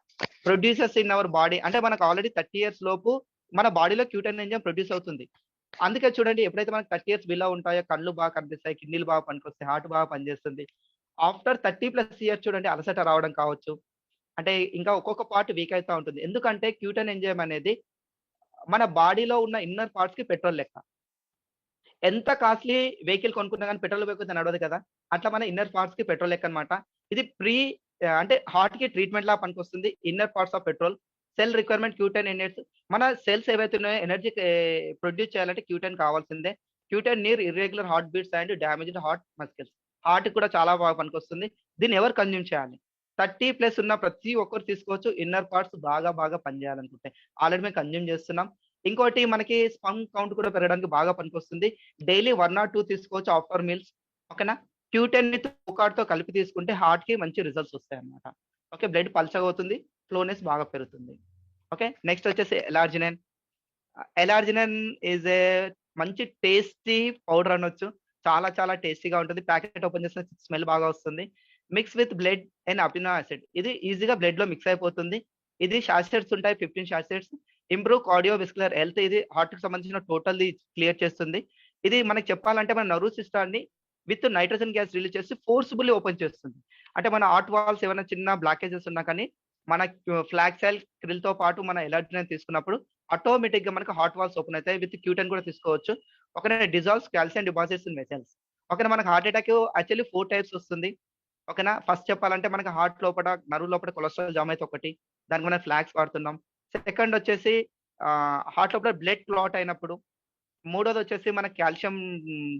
ప్రొడ్యూసర్స్ ఇన్ అవర్ బాడీ అంటే మనకు ఆల్రెడీ 30 ఇయర్స్ లోపు మన బాడీలో క్యూటైన్ ఎంజైమ్ ప్రొడ్యూస్ అవుతుంది. అందుకే చూడండి ఎప్పుడైతే మనకు 30 ఇయర్స్ బిలో ఉంటాయో కళ్ళు బాగా కనిపిస్తాయి, కిడ్నీలు బాగా పనికొస్తాయి, హార్ట్ బాగా పనిచేస్తుంది. ఆఫ్టర్ 30+ ఇయర్స్ చూడండి అలసట రావడం కావచ్చు. అంటే ఇంకా ఒక్కొక్క పార్ట్ వీక్ అయితా ఉంటుంది. ఎందుకంటే క్యూటైన్ ఎంజైమ్ అనేది మన బాడీలో ఉన్న ఇన్నర్ పార్ట్స్‌కి పెట్రోల్ లెక్క. ఎంత కాస్ట్‌లీ వెహికల్ కొనుక్కున్నా గాని పెట్రోల్ లేకపోతే నడవదు కదా! అట్లా మన ఇన్నర్ పార్ట్స్‌కి పెట్రోల్ లెక్క అన్నమాట. ఇది అంటే హార్ట్‌కి ట్రీట్‌మెంట్ లాగా పనికొస్తుంది. Inner parts of petrol. Cell requirement క్యూటైన్ ఇన్హెట్స్. మన సెల్స్ ఏవైతే ఉన్నాయో ఎనర్జీ ప్రొడ్యూస్ చేయాలంటే క్యూటైన్ కావాల్సిందే. క్యూటైన్ నీర్ irregular heart beats and damaged heart muscles. హార్ట్‌కి కూడా చాలా బాగా పనికొస్తుంది. దీన్ని ఎవరు కన్జ్యూమ్ చేయాలి? 30+ ఉన్న ప్రతి ఒక్కరు తీసుకోవచ్చు. ఇన్నర్ పార్ట్స్ బాగా బాగా పనిచేయాలనుకుంటే. ఆల్రెడీ మేము కన్జ్యూమ్ చేస్తున్నాం. ఇంకోటి మనకి స్పర్మ్ కౌంట్ కూడా పెరగడానికి బాగా పనికొస్తుంది. డైలీ 1 ఆర్ 2 తీసుకోవచ్చు ఆఫ్టర్ మీల్స్. ఓకేనా. క్యూటెన్‌ని తోకాడుతో కలిపి తీసుకుంటే హార్ట్‌కి మంచి రిజల్ట్స్ వస్తాయన్నమాట. ఓకే. బ్లడ్ పల్చగా అవుతుంది. ఫ్లోనెస్ బాగా పెరుగుతుంది. ఓకే. నెక్స్ట్ వచ్చేసి ఎలార్జినిన్. ఎలార్జినిన్ ఈస్ ఏ మంచి టేస్టీ పౌడర్ అనొచ్చు. చాలా చాలా టేస్టీగా ఉంటుంది. ప్యాకెట్ ఓపెన్ చేసిన స్మెల్ బాగా వస్తుంది. Mix with blood and amino acid. ఇది ఈజీగా బ్లడ్‌లో మిక్స్ అయిపోతుంది. ఇది సాచెట్స్ ఉంటాయి. 15 సాచెట్స్. Improve cardiovascular health. ఇది హార్ట్‌కి సంబంధించిన టోటల్లీ క్లియర్ చేస్తుంది. ఇది మనకి చెప్పాలంటే మన నర్వ్ సిస్టమ్‌ని విత్ నైట్రోజన్ గ్యాస్ రిలీజ్ చేసి ఫోర్స్‌బుల్లీ ఓపెన్ చేస్తుంది. అంటే మన హార్ట్ వాల్స్ ఏమైనా చిన్న బ్లాకేజెస్ ఉన్నా కానీ మన ఫ్లాక్స్ ఆయిల్ క్రిల్‌తో పాటు మన ఎలార్జినిన్ తీసుకున్నప్పుడు ఆటోమేటిక్‌గా మనకు హార్ట్ వాల్స్ ఓపెన్ అయితాయి. విత్ క్యూటైన్ కూడా తీసుకోవచ్చు. ఓకేనా. Dissolves calcium deposits in vessels. ఓకేనా. మనకు హార్ట్ అటాక్ యాక్చువల్లీ 4 టైప్స్ వస్తుంది. ఓకేనా. ఫస్ట్ చెప్పాలంటే మనకి హార్ట్ లోపట నర్వ్ లోపట కొలెస్ట్రాల్ జామ్ అయితే ఒకటి. దానికి మనం ఫ్లాక్స్ వాడుతున్నాం. సెకండ్ వచ్చేసి హార్ట్ లోపల బ్లడ్ క్లాట్ అయినప్పుడు. మూడోదొచ్చేసి మనకి కాల్షియం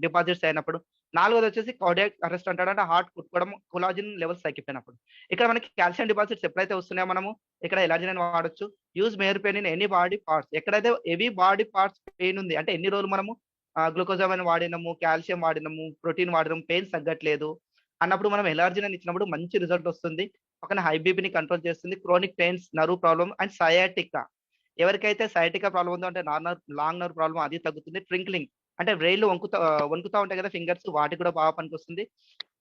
డిపాజిట్స్ అయినప్పుడు. నాలుగోదొచ్చేసి కార్డియాక్ అరెస్ట్ అంటాడు. అంటే హార్ట్ కొట్టుకోవడం, కొలాజిన్ లెవెల్స్ తగ్గిపోయినప్పుడు. ఇక్కడ మనకి కాల్షియం డిపాజిట్స్ ఎప్పుడైతే వస్తున్నాయో మనము ఇక్కడ ఎలార్జినిన్ వాడొచ్చు. యూజ్ మేర్ pain in any body parts. ఎక్కడైతే హెవీ బాడీ పార్ట్స్ పెయిన్ ఉంది. అంటే ఎన్ని రోజులు మనము గ్లూకోజామైన్ వాడినము, కాల్షియం వాడినము, ప్రోటీన్ వాడినాము, పెయిన్స్ తగ్గట్లేదు అన్నప్పుడు మనం ఎలార్జినిన్ ఇచ్చినప్పుడు మంచి రిజల్ట్ వస్తుంది. పక్కన హై బీపీని కంట్రోల్ చేస్తుంది. Chronic pains, nerve problem and sciatica. ఎవరికైతే సయాటికా ప్రాబ్లమ్ ఉందో అంటే లాంగ్ నర్వ్ ప్రాబ్లమ్ అది తగ్గుతుంది. ట్రింక్లింగ్ అంటే వ్రేళ్ళు వణుకుతా ఉంటాయి కదా ఫింగర్స్ వాటికి కూడా బాగా పనికొస్తుంది.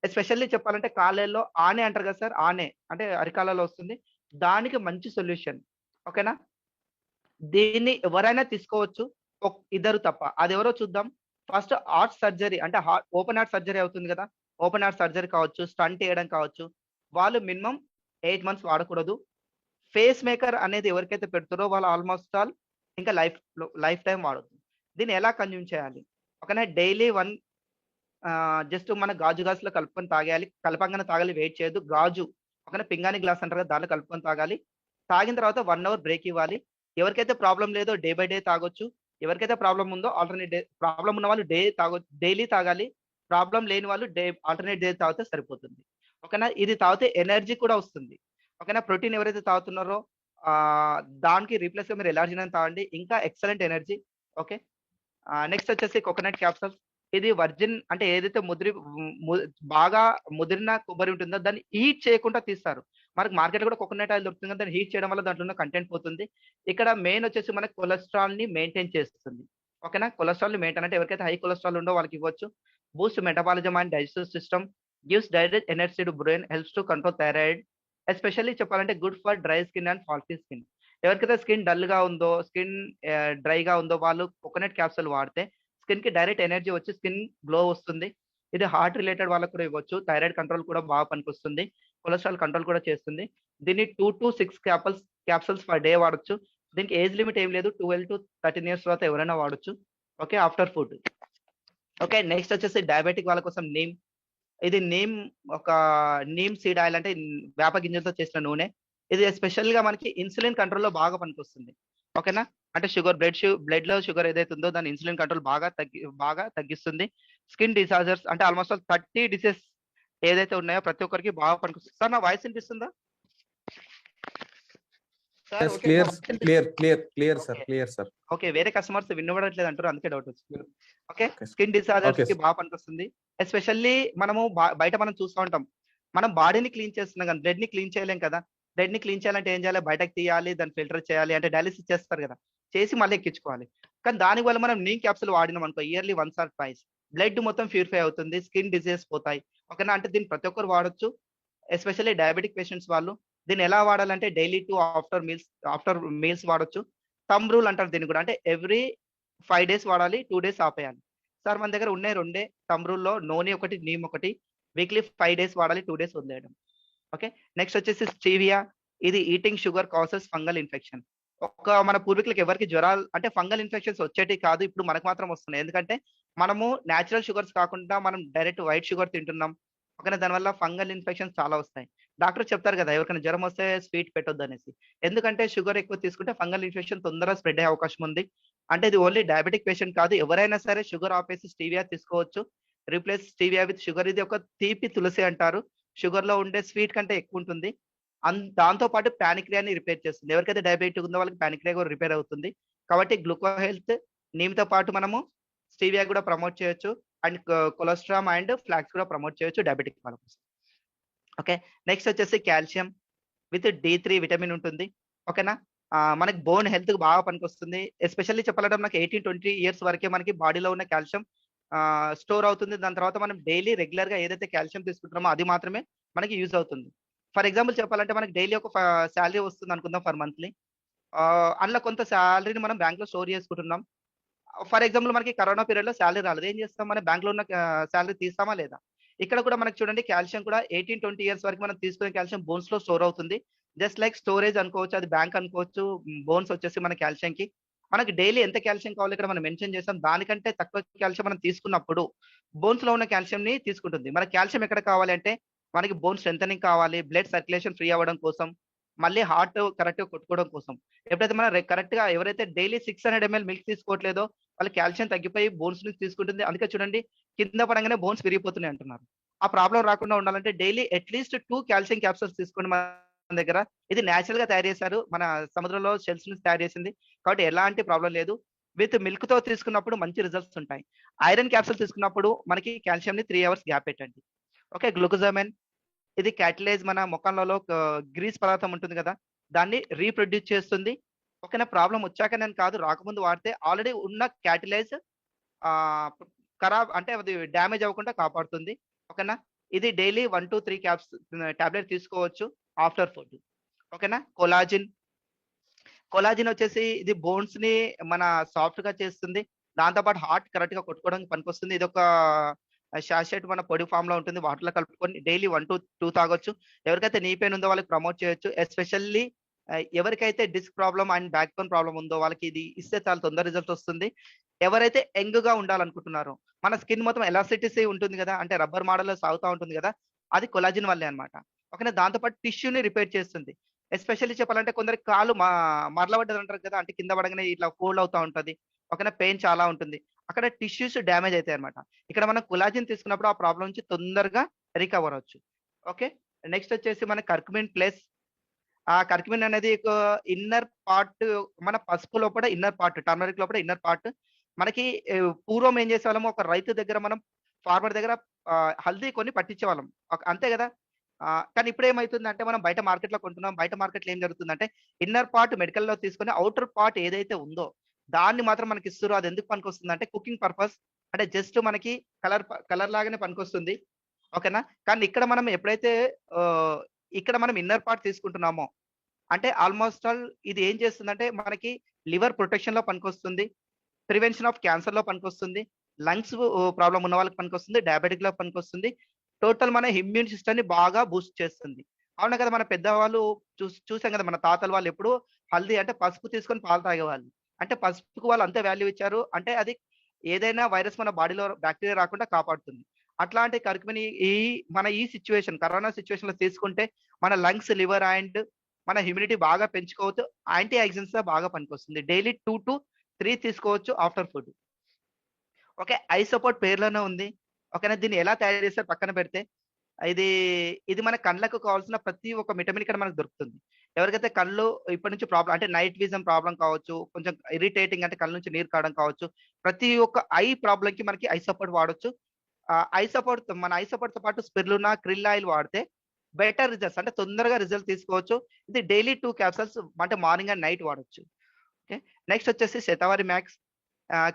ఎస్పెషల్లీ చెప్పాలంటే కాళ్ళల్లో ఆనె అంటారు కదా సార్. ఆనె అంటే అరికాళ్ళలో వస్తుంది. దానికి మంచి సొల్యూషన్. ఓకేనా. దీన్ని ఎవరైనా తీసుకోవచ్చు. ఇద్దరు తప్ప. అదెవరో చూద్దాం. ఫస్ట్ హార్ట్ సర్జరీ అంటే ఓపెన్ హార్ట్ సర్జరీ అవుతుంది కదా! ఓపెన్ హార్ట్ సర్జరీ కావచ్చు, స్టంట్ ఎయడం కావచ్చు. వాళ్ళు మినిమమ్ 8 మంత్స్ వాడకూడదు. ఫేస్ మేకర్ అనేది ఎవరికైతే పెడుతారో వాళ్ళు ఆల్‌మోస్ట్ ఆల్ ఇంకా లైఫ్ టైమ్ వాడొచ్చు. దీన్ని ఎలా కన్జ్యూమ్ చేయాలి? ఓకేనా. డైలీ 1 జస్ట్ మన గాజు గ్లాస్‌లో కలుపుకొని తాగేయాలి. కలపంగానే తాగాలి. వెయిట్ చేయొద్దు. గాజు ఓకేనా. పింగాణీ గ్లాస్ అంటారు కదా! దాంట్లో కలుపుకొని తాగాలి. తాగిన తర్వాత 1 అవర్ బ్రేక్ ఇవ్వాలి. ఎవరికైతే ప్రాబ్లమ్ లేదో డే బై డే తాగొచ్చు. ఎవరికైతే ప్రాబ్లమ్ ఉందో ఆల్టర్‌నేట్ డే ప్రాబ్లమ్ ఉన్న వాళ్ళు డైలీ తాగాలి. ప్రాబ్లమ్ లేని వాళ్ళు ఆల్టర్‌నేట్ డే తాగితే సరిపోతుంది. ఓకేనా. ఇది తాగితే ఎనర్జీ కూడా వస్తుంది. ఓకేనా. ప్రోటీన్ ఎవరైతే తాగుతున్నారో దానికి రీప్లేస్‌గా మీరు ఎలార్జినిన్ తాగండి. ఇంకా ఎక్సలెంట్ ఎనర్జీ. ఓకే. నెక్స్ట్ వచ్చేసి కోకోనట్ క్యాప్సూల్స్. ఇది వర్జిన్ అంటే ఏదైతే ము బాగా ముదిరిన కొబ్బరి ఉంటుందో దాన్ని హీట్ చేయకుండా తీస్తారు. మనకు మార్కెట్‌లో కూడా కోకోనట్ ఆయిల్ దొరుకుతుంది కదా! దాన్ని హీట్ చేయడం వల్ల దాంట్లో ఉన్న కంటెంట్ పోతుంది. ఇక్కడ మెయిన్ వచ్చేసి మనకి కొలెస్ట్రాల్‌ని మెయింటైన్ చేస్తుంది. ఓకేనా. కొలెస్ట్రాల్‌ని మెయింటైన్ అంటే ఎవరికైతే హై కొలెస్ట్రాల్ ఉందో వాళ్ళకి ఇవ్వచ్చు. Boost metabolism and digestive system. Gives direct energy to brain. Helps to control thyroid. Especially చెప్పాలంటే good for dry skin and faulty skin. ఎవరికైతే స్కిన్ డల్‌గా ఉందో, స్కిన్ డ్రైగా ఉందో వాళ్ళు కోకోనట్ క్యాప్సూల్ వాడితే స్కిన్‌కి డైరెక్ట్ ఎనర్జీ వచ్చి స్కిన్ గ్లో వస్తుంది. ఇది హార్ట్ రిలేటెడ్ వాళ్ళకి కూడా ఇవ్వచ్చు. థైరాయిడ్ కంట్రోల్ కూడా బాగా పనికొస్తుంది. కొలెస్ట్రాల్ కంట్రోల్ కూడా చేస్తుంది. దీన్ని 2-6 క్యాప్సూల్స్ పర్ డే వాడొచ్చు. దీనికి ఏజ్ లిమిట్ ఏం లేదు. 12-13 ఇయర్స్ తర్వాత ఎవరైనా వాడొచ్చు. Okay. After food. Okay. Next వచ్చేసి డయాబెటిక్ వాళ్ళ కోసం నీమ్. ఇది ఒక నీమ్ సీడ్ ఆయిల్ అంటే వేప గింజలతో చేసిన నూనె. ఇది స్పెషల్ గా మనకి ఇన్సులిన్ కంట్రోల్ లో బాగా పనికొస్తుంది. ఓకేనా? అంటే బ్లడ్ లో షుగర్ ఏదైతే ఉందో దాని ఇన్సులిన్ కంట్రోల్ బాగా తగ్గిస్తుంది. స్కిన్ డిసార్డర్స్ అంటే ఆల్మోస్ట్ ఆల్ 30 డిసీజ్ ఏదైతే ఉన్నాయో ప్రతి ఒక్కరికి బాగా పనికొస్తుంది. సార్ నా వాయిస్ వినిపిస్తుందా? సార్ ఎస్, ఓకే నా క్లియర్ వాయిస్ వినిపిస్తుందా? Clear clear clear sir, okay. Clear sir. Okay. వేరే కస్టమర్స్ వినబడట్లేదు అంటారు. అందుకే డౌట్ వచ్చింది. Okay. Okay sir. Skin disorders okay కి సార్. బాగా పనికొస్తుంది. ఎస్పెషల్లీ మనము బయట మనం చూస్తా ఉంటాం. మనం బాడీని క్లీన్ చేస్తున్నాం గానీ బ్లడ్ ని క్లీన్ చేయలేం కదా! బ్లడ్ ని క్లీన్ చేయాలంటే ఏం చేయాలి? బయటకి తీయాలి. దాన్ని ఫిల్టర్ చేయాలి. అంటే డయాలిసిస్ చేస్తారు కదా! చేసి మళ్ళీ ఎక్కించుకోవాలి. కానీ దానివల్ల మనం నీమ్ క్యాప్సూల్ వాడినాం అనుకో yearly once or twice blood మొత్తం ప్యూరిఫై అవుతుంది. స్కిన్ డిసీజెస్ పోతాయి. ఓకేనా? అంటే దీన్ని ప్రతి ఒక్కరు వాడొచ్చు. ఎస్పెషల్లీ డయాబెటిక్ పేషెంట్స్ వాళ్ళు. దీన్ని ఎలా వాడాలంటే డైలీ ఆఫ్టర్ మీల్స్ వాడొచ్చు. థంబ్ రూల్ అంటారు దీన్ని కూడా. అంటే ఎవ్రీ 5 డేస్ వాడాలి. 2 డేస్ ఆపేయాలి. సార్ మన దగ్గర ఉన్నాయి రెండే థంబ్ రూల్‌లో నోని ఒకటి, నీమ్ ఒకటి. వీక్లీ 5 డేస్ వాడాలి. 2 డేస్ వదిలేయడం. ఓకే. నెక్స్ట్ వచ్చేసి స్టీవియా. ఇది eating sugar causes fungal infection. మన పూర్వీకులకు ఎవరికీ జ్వరాలు అంటే ఫంగల్ ఇన్ఫెక్షన్స్ వచ్చేటివి కాదు. ఇప్పుడు మనకు మాత్రం వస్తున్నాయి. ఎందుకంటే మనము నేచురల్ షుగర్స్ కాకుండా మనం డైరెక్ట్ వైట్ షుగర్ తింటున్నాం. ఓకేనా? దానివల్ల ఫంగల్ ఇన్ఫెక్షన్స్ చాలా వస్తాయి. డాక్టర్ చెప్తారు కదా! ఎవరికైనా జ్వరం వస్తే స్వీట్ పెట్టొద్దనేసి. ఎందుకంటే షుగర్ ఎక్కువ తీసుకుంటే ఫంగల్ ఇన్ఫెక్షన్ తొందరగా స్ప్రెడ్ అయ్యే అవకాశం ఉంది. అంటే ఇది ఓన్లీ డయాబెటిక్ పేషెంట్ కాదు. ఎవరైనా సరే షుగర్ ఆపేసి స్టీవియా తీసుకోవచ్చు. Replace stevia with sugar. ఇది ఒక తీపి తులసి అంటారు. షుగర్‌లో ఉండే స్వీట్ కంటే ఎక్కువుంటుంది. దాంతో పాటు పాన్‌క్రియాని రిపేర్ చేస్తుంది. ఎవరికైతే డయాబెటిక్ ఉందో వాళ్ళకి పాన్‌క్రియా కూడా రిపేర్ అవుతుంది. కాబట్టి గ్లూకో హెల్త్ నీమ్‌తో పాటు మనము స్టీవియా కూడా ప్రమోట్ చేయొచ్చు. అండ్ కొలెస్ట్రాల్ అండ్ ఫ్లాక్స్ కూడా ప్రమోట్ చేయొచ్చు డయాబెటిక్ వాళ్ళ కోసం. ఓకే. నెక్స్ట్ వచ్చేసి కాల్షియం విత్ డి3 విటమిన్ ఉంటుంది. ఓకేనా? మనకి బోన్ హెల్త్‌కి బాగా పనికొస్తుంది. ఎస్పెషల్లీ చెప్పాలంటే మనకి 18, 20 ఇయర్స్ వరకే మనకి బాడీలో ఉన్న కాల్షియం స్టోర్ అవుతుంది. దాని తర్వాత మనం డైలీ రెగ్యులర్‌గా ఏదైతే కాల్షియం తీసుకుంటున్నామో అది మాత్రమే మనకి యూజ్ అవుతుంది. ఫర్ ఎగ్జాంపుల్ చెప్పాలంటే మనకి డైలీ ఒక సాలరీ వస్తుంది అనుకుందాం ఫర్ మంత్లీ. అందులో కొంత సాలరీని మనం బ్యాంక్‌లో స్టోర్ చేసుకుంటున్నాం. ఫర్ ఎగ్జాంపుల్ మనకి కరోనా పీరియడ్‌లో సాలరీ రాలేదు. ఏం చేస్తాం? మన బ్యాంక్‌లో ఉన్న సాలరీ తీస్తామా లేదా? ఇక్కడ కూడా మనకు చూడండి కాల్షియం కూడా 18, 20 ఇయర్స్ వరకు మనం తీసుకునే కాల్షియం బోన్స్‌లో స్టోర్ అవుతుంది. జస్ట్ లైక్ స్టోరేజ్ అనుకోవచ్చు. అది బ్యాంక్ అనుకోవచ్చు. బోన్స్ వచ్చేసి మన కాల్షియంకి. మనకి డైలీ ఎంత కాల్షియం కావాలో ఇక్కడ మనం మెన్షన్ చేసాం. దానికంటే తక్కువ కాల్షియం మనం తీసుకున్నప్పుడు బోన్స్‌లో ఉన్న కాల్షియంని తీసుకుంటుంది. మనకి కాల్షియం ఎక్కడ కావాలి అంటే మనకి బోన్ స్ట్రెంథెనింగ్ కావాలి. బ్లడ్ సర్క్యులేషన్ ఫ్రీ అవ్వడం కోసం. మళ్ళీ హార్ట్ కరెక్ట్‌గా కొట్టుకోవడం కోసం. ఎప్పుడైతే మనం కరెక్ట్‌గా ఎవరైతే డైలీ 600 ఎంఎల్ మిల్క్ తీసుకోవట్లేదో వాళ్ళ కాల్షియం తగ్గిపోయి బోన్స్ నుంచి తీసుకుంటుంది. అందుకే చూడండి కింద పడంగానే బోన్స్ విరిగిపోతున్నాయి అంటున్నారు. ఆ ప్రాబ్లమ్ రాకుండా ఉండాలంటే డైలీ అట్‌లీస్ట్ 2 కాల్షియం క్యాప్సూల్స్ తీసుకోండి మన దగ్గర. ఇది నేచురల్‌గా తయారు చేశారు. మన సముద్రంలో షెల్స్ నుంచి తయారు చేసింది. కాబట్టి ఎలాంటి ప్రాబ్లమ్ లేదు. విత్ మిల్క్‌తో తీసుకున్నప్పుడు మంచి రిజల్ట్స్ ఉంటాయి. ఐరన్ క్యాప్సూల్ తీసుకున్నప్పుడు మనకి కాల్షియంని 3 అవర్స్ గ్యాప్ పెట్టండి. ఓకే. గ్లూకోజామైన్ ఇది క్యాటలైజ్ మన మొఖంలలో గ్రీస్ పదార్థం ఉంటుంది కదా! దాన్ని రీప్రొడ్యూస్ చేస్తుంది. ఓకేనా? ప్రాబ్లమ్ వచ్చాకనని కాదు రాకముందు వాడితే ఆల్రెడీ ఉన్న క్యాటలైజ్ ఆహ్, ఖరాబ్ అంటే అది డ్యామేజ్ అవ్వకుండా కాపాడుతుంది. ఓకేనా? ఇది డైలీ 1-3 టాబ్లెట్ తీసుకోవచ్చు ఆఫ్టర్ ఫుడ్. ఓకేనా? కొలాజిన్ వచ్చేసి ఇది బోన్స్‌ని మన సాఫ్ట్‌గా చేస్తుంది. దాంతో పాటు హార్ట్ కరెక్ట్‌గా కొట్టుకోవడానికి పనికొస్తుంది. ఇదొక సాషెట్ మన పొడి ఫార్మ్‌లో ఉంటుంది. వాటర్‌లో కలుపుకొని డైలీ 1-2 తాగొచ్చు. ఎవరికైతే నీ పెయిన్ ఉందో వాళ్ళకి ప్రమోట్ చేయొచ్చు. ఎస్పెషల్లీ ఎవరికైతే disc problem and backbone problem ఉందో వాళ్ళకి ఇది ఇస్తే చాలా తొందర రిజల్ట్ వస్తుంది. ఎవరైతే యంగ్‌గా ఉండాలనుకుంటున్నారో మన స్కిన్ మొత్తం ఎలాస్టిసిటీ ఉంటుంది గదా! అంటే రబ్బర్ మోడల్‌లో సాగుతా ఉంటుంది గదా! అది కొలాజిన్ వల్లే అన్నమాట. ఓకేనా? దాంతో పాటు టిష్యూని రిపేర్ చేస్తుంది. ఎస్పెషల్లీ చెప్పాలంటే కొందరికి కాళ్ళు మరల పడ్డదంటారు కదా! అంటే కింద పడంగానే ఇట్లా ఫోల్డ్ అవుతా ఉంటది. ఓకేనా? పెయిన్ చాలా ఉంటుంది. అక్కడ టిష్యూస్ డ్యామేజ్ అయితాయన్నమాట. ఇక్కడ మనం కొలాజిన్ తీసుకున్నప్పుడు ఆ ప్రాబ్లమ్ నుంచి తొందరగా రికవర్ అవ్వచ్చు. ఓకే. నెక్స్ట్ వచ్చేసి మన కర్కుమిన్ ప్లస్. ఆ కర్కుమిన్ అనేది ఒక ఇన్నర్ పార్ట్ మన పసుపు లోపల ఇన్నర్ పార్ట్, టర్మరిక్ లోపల ఇన్నర్ పార్ట్. మనకి పూర్వం ఏం చేసేవాళ్ళము ఒక రైతు దగ్గర మనం ఫార్మర్ దగ్గర హల్దీ కొని పట్టించేవాళ్ళం. అంతే గదా! కానీ ఇప్పుడేమైతుందంటే మనం బయట మార్కెట్‌లో కొంటున్నాం. బయట మార్కెట్‌లో ఏం జరుగుతుందంటే ఇన్నర్ పార్ట్ మెడికల్‌లో తీసుకొని ఔటర్ పార్ట్ ఏదైతే ఉందో దాన్ని మాత్రం మనకిస్తుర్రు. అది ఎందుకు పనికొస్తుందంటే కుకింగ్ పర్పస్. అంటే జస్ట్ మనకి కలర్ లాగానే పనికొస్తుంది. ఓకేనా? కానీ ఇక్కడ మనం ఎప్పుడైతే ఆహ్, ఇక్కడ మనం ఇన్నర్ పార్ట్ తీసుకుంటున్నామో అంటే ఆల్‌మోస్ట్ ఆల్ ఇది ఏం చేస్తుందంటే మనకి లివర్ ప్రొటెక్షన్‌లో పనికొస్తుంది. ప్రివెన్షన్ ఆఫ్ క్యాన్సర్‌లో పనికొస్తుంది. లంగ్స్ ప్రాబ్లమ్ ఉన్న వాళ్ళకి పనికొస్తుంది. డయాబెటిక్‌లో పనికొస్తుంది. టోటల్ మన ఇమ్యూన్ సిస్టమ్‌ని బాగా బూస్ట్ చేస్తుంది. అవునా కదా! మన పెద్దవాళ్ళు చూసాం కదా! మన తాతలు వాళ్ళు ఎప్పుడు హల్దీ అంటే పసుపు తీసుకొని పాలు తాగేవాళ్ళు. అంటే పసుపుకి వాళ్ళు అంతే వాల్యూ ఇచ్చారు. అంటే అది ఏదైనా వైరస్ మన బాడీలో బాక్టీరియా రాకుండా కాపాడుతుంది. అట్లాంటి కర్కుమిన్ మన ఈ సిట్యుయేషన్ కరోనా సిట్యుయేషన్ లో తీసుకుంటే మన లంగ్స్, లివర్ అండ్ మన హ్యూమిడిటీ బాగా పెంచుకోవచ్చు. యాంటీ ఆక్సిడెంట్స్ గా బాగా పనికొస్తుంది. డైలీ 2 to 3 తీసుకోవచ్చు after food. Okay. I support పేరులోనే ఉంది. ఓకేనా. దీన్ని ఎలా తయారు చేస్తారో పక్కన పెడితే ఇది ఇది మన కళ్ళకు కావాల్సిన ప్రతి ఒక్క విటమిన్ ఇక్కడ మనకు దొరుకుతుంది. ఎవరికైతే కళ్ళు ఇప్పటి నుంచి ప్రాబ్లమ్ అంటే నైట్ విజన్ ప్రాబ్లమ్ కావచ్చు, కొంచెం ఇరిటేటింగ్ అంటే కళ్ళ నుంచి నీరు కారడం కావచ్చు. ప్రతి ఒక్క ఐ ప్రాబ్లమ్‌కి మనకి ఐ సపోర్ట్ వాడొచ్చు. ఐ సపోర్ట్‌తో పాటు స్పిరులినా, క్రిల్ ఆయిల్ వాడితే బెటర్ రిజల్ట్స్ అంటే తొందరగా రిజల్ట్ తీసుకోవచ్చు. ఇది డైలీ 2 క్యాప్సూల్స్ అంటే మార్నింగ్ అండ్ నైట్ వాడొచ్చు. ఓకే. నెక్స్ట్ వచ్చేసి shatavari max,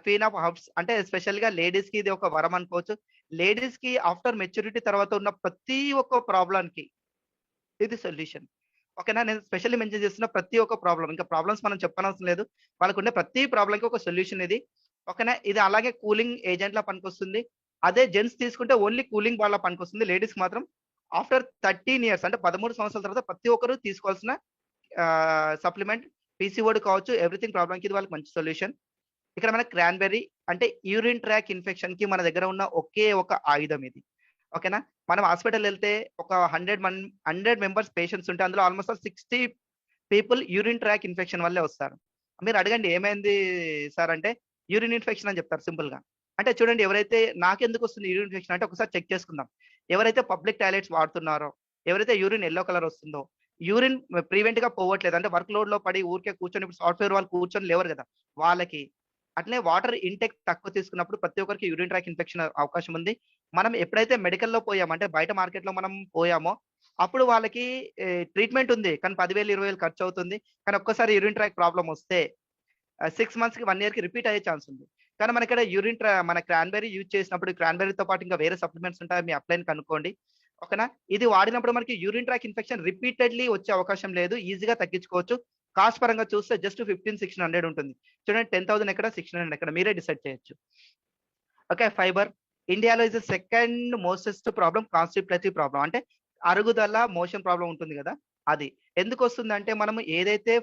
queen of herbs అంటే స్పెషల్‌గా లేడీస్‌కి ఇది ఒక వరం అనుకోవచ్చు. లేడీస్‌కి ఆఫ్టర్ మెచ్యూరిటీ తర్వాత ఉన్న ప్రతి ఒక్క ప్రాబ్లమ్‌కి ఇది సొల్యూషన్. ఓకేనా. నేను స్పెషల్లీ మెన్షన్ చేస్తున్న ప్రతి ఒక్క ప్రాబ్లమ్. ఇంకా ప్రాబ్లమ్స్ మనం చెప్పనవసరం లేదు. వాళ్ళకుండే ప్రతి ప్రాబ్లమ్‌కి ఒక సొల్యూషన్ ఇది. ఓకేనా. ఇది అలాగే కూలింగ్ ఏజెంట్‌లా పనికొస్తుంది. అదే జెంట్స్ తీసుకుంటే ఓన్లీ కూలింగ్ బాల్‌లా పనికొస్తుంది. లేడీస్‌కి మాత్రం ఆఫ్టర్ 13 ఇయర్స్ అంటే 13 సంవత్సరాల తర్వాత ప్రతి ఒక్కరు తీసుకోవాల్సిన సప్లిమెంట్. పీసీఓడి కావచ్చు, ఎవ్రీథింగ్ ప్రాబ్లమ్‌కి ఇది వాళ్ళకి మంచి సొల్యూషన్. ఇక్కడ మనకి క్రాన్‌బెర్రీ అంటే యూరిన్ ట్రాక్ ఇన్ఫెక్షన్‌కి మన దగ్గర ఉన్న ఒకే ఒక ఆయుధం ఇది. ఓకేనా. మనం హాస్పిటల్ ఎళ్తే ఒక 100 మెంబర్స్ పేషెంట్స్ ఉంటే అందులో almost all 60 people urine tract infection వల్లే వస్తారు. మీరు అడగండి ఏమైంది సార్ అంటే యూరిన్ ఇన్ఫెక్షన్ అని చెప్తారు సింపుల్‌గా. అంటే చూడండి ఎవరైతే నాకెందుకు వస్తుంది యూరిన్ ఇన్ఫెక్షన్ అంటే ఒకసారి చెక్ చేసుకుందాం. ఎవరైతే పబ్లిక్ టాయిలెట్స్ వాడుతున్నారో, ఎవరైతే యూరిన్ యెల్లో కలర్ వస్తుందో, యూరిన్ ప్రివెంట్‌గా పోవట్లేదు. అంటే వర్క్ లోడ్‌లో పడి ఊరికే కూర్చొని ఇప్పుడు సాఫ్ట్‌వేర్ వాళ్ళు కూర్చొని లేవరు గదా! వాళ్ళకి. అట్లనే వాటర్ ఇంటేక్ తక్కువ తీసుకున్నప్పుడు ప్రతి ఒక్కరికి యూరిన్ ట్రాక్ ఇన్ఫెక్షన్ అవకాశం ఉంది. మనం ఎప్పుడైతే మెడికల్‌లో పోయామో అంటే బయట మార్కెట్‌లో మనం పోయామో అప్పుడు వాళ్ళకి ట్రీట్మెంట్ ఉంది. కానీ 10,000, 20,000 ఖర్చవుతుంది. కానీ ఒక్కసారి యూరిన్ ట్రాక్ ప్రాబ్లమ్ వస్తే 6 మంత్స్‌కి, 1 ఇయర్‌కి రిపీట్ అయ్యే ఛాన్స్ ఉంది. కానీ మనకిక్కడ మన క్రాన్‌బెర్రీ యూజ్ చేసినప్పుడు క్రాన్‌బెర్రీతో పాటు ఇంకా వేరే సప్లిమెంట్స్ ఉంటాయి. మీ అప్లైని కనుక్కోండి. ఓకేనా. ఇది వాడినప్పుడు మనకి యూరిన్ ట్రాక్ ఇన్ఫెక్షన్ రిపీటెడ్‌లీ వచ్చే అవకాశం లేదు. ఈజీగా తగ్గించుకోవచ్చు. కాస్ట్ పరంగా చూస్తే జస్ట్ 15,600 ఉంటుంది. చూడండి 10,000 ఎక్కడ, 600 ఎక్కడ మీరే డిసైడ్ చేయొచ్చు. ఓకే. ఫైబర్ ఇండియాలో is the second mostest problem constipatory problem. అంటే అరుగుదల, మోషన్ ప్రాబ్లమ్ ఉంటుంది గదా! అది. ఎందుకొస్తుందంటే మనము ఏదైతే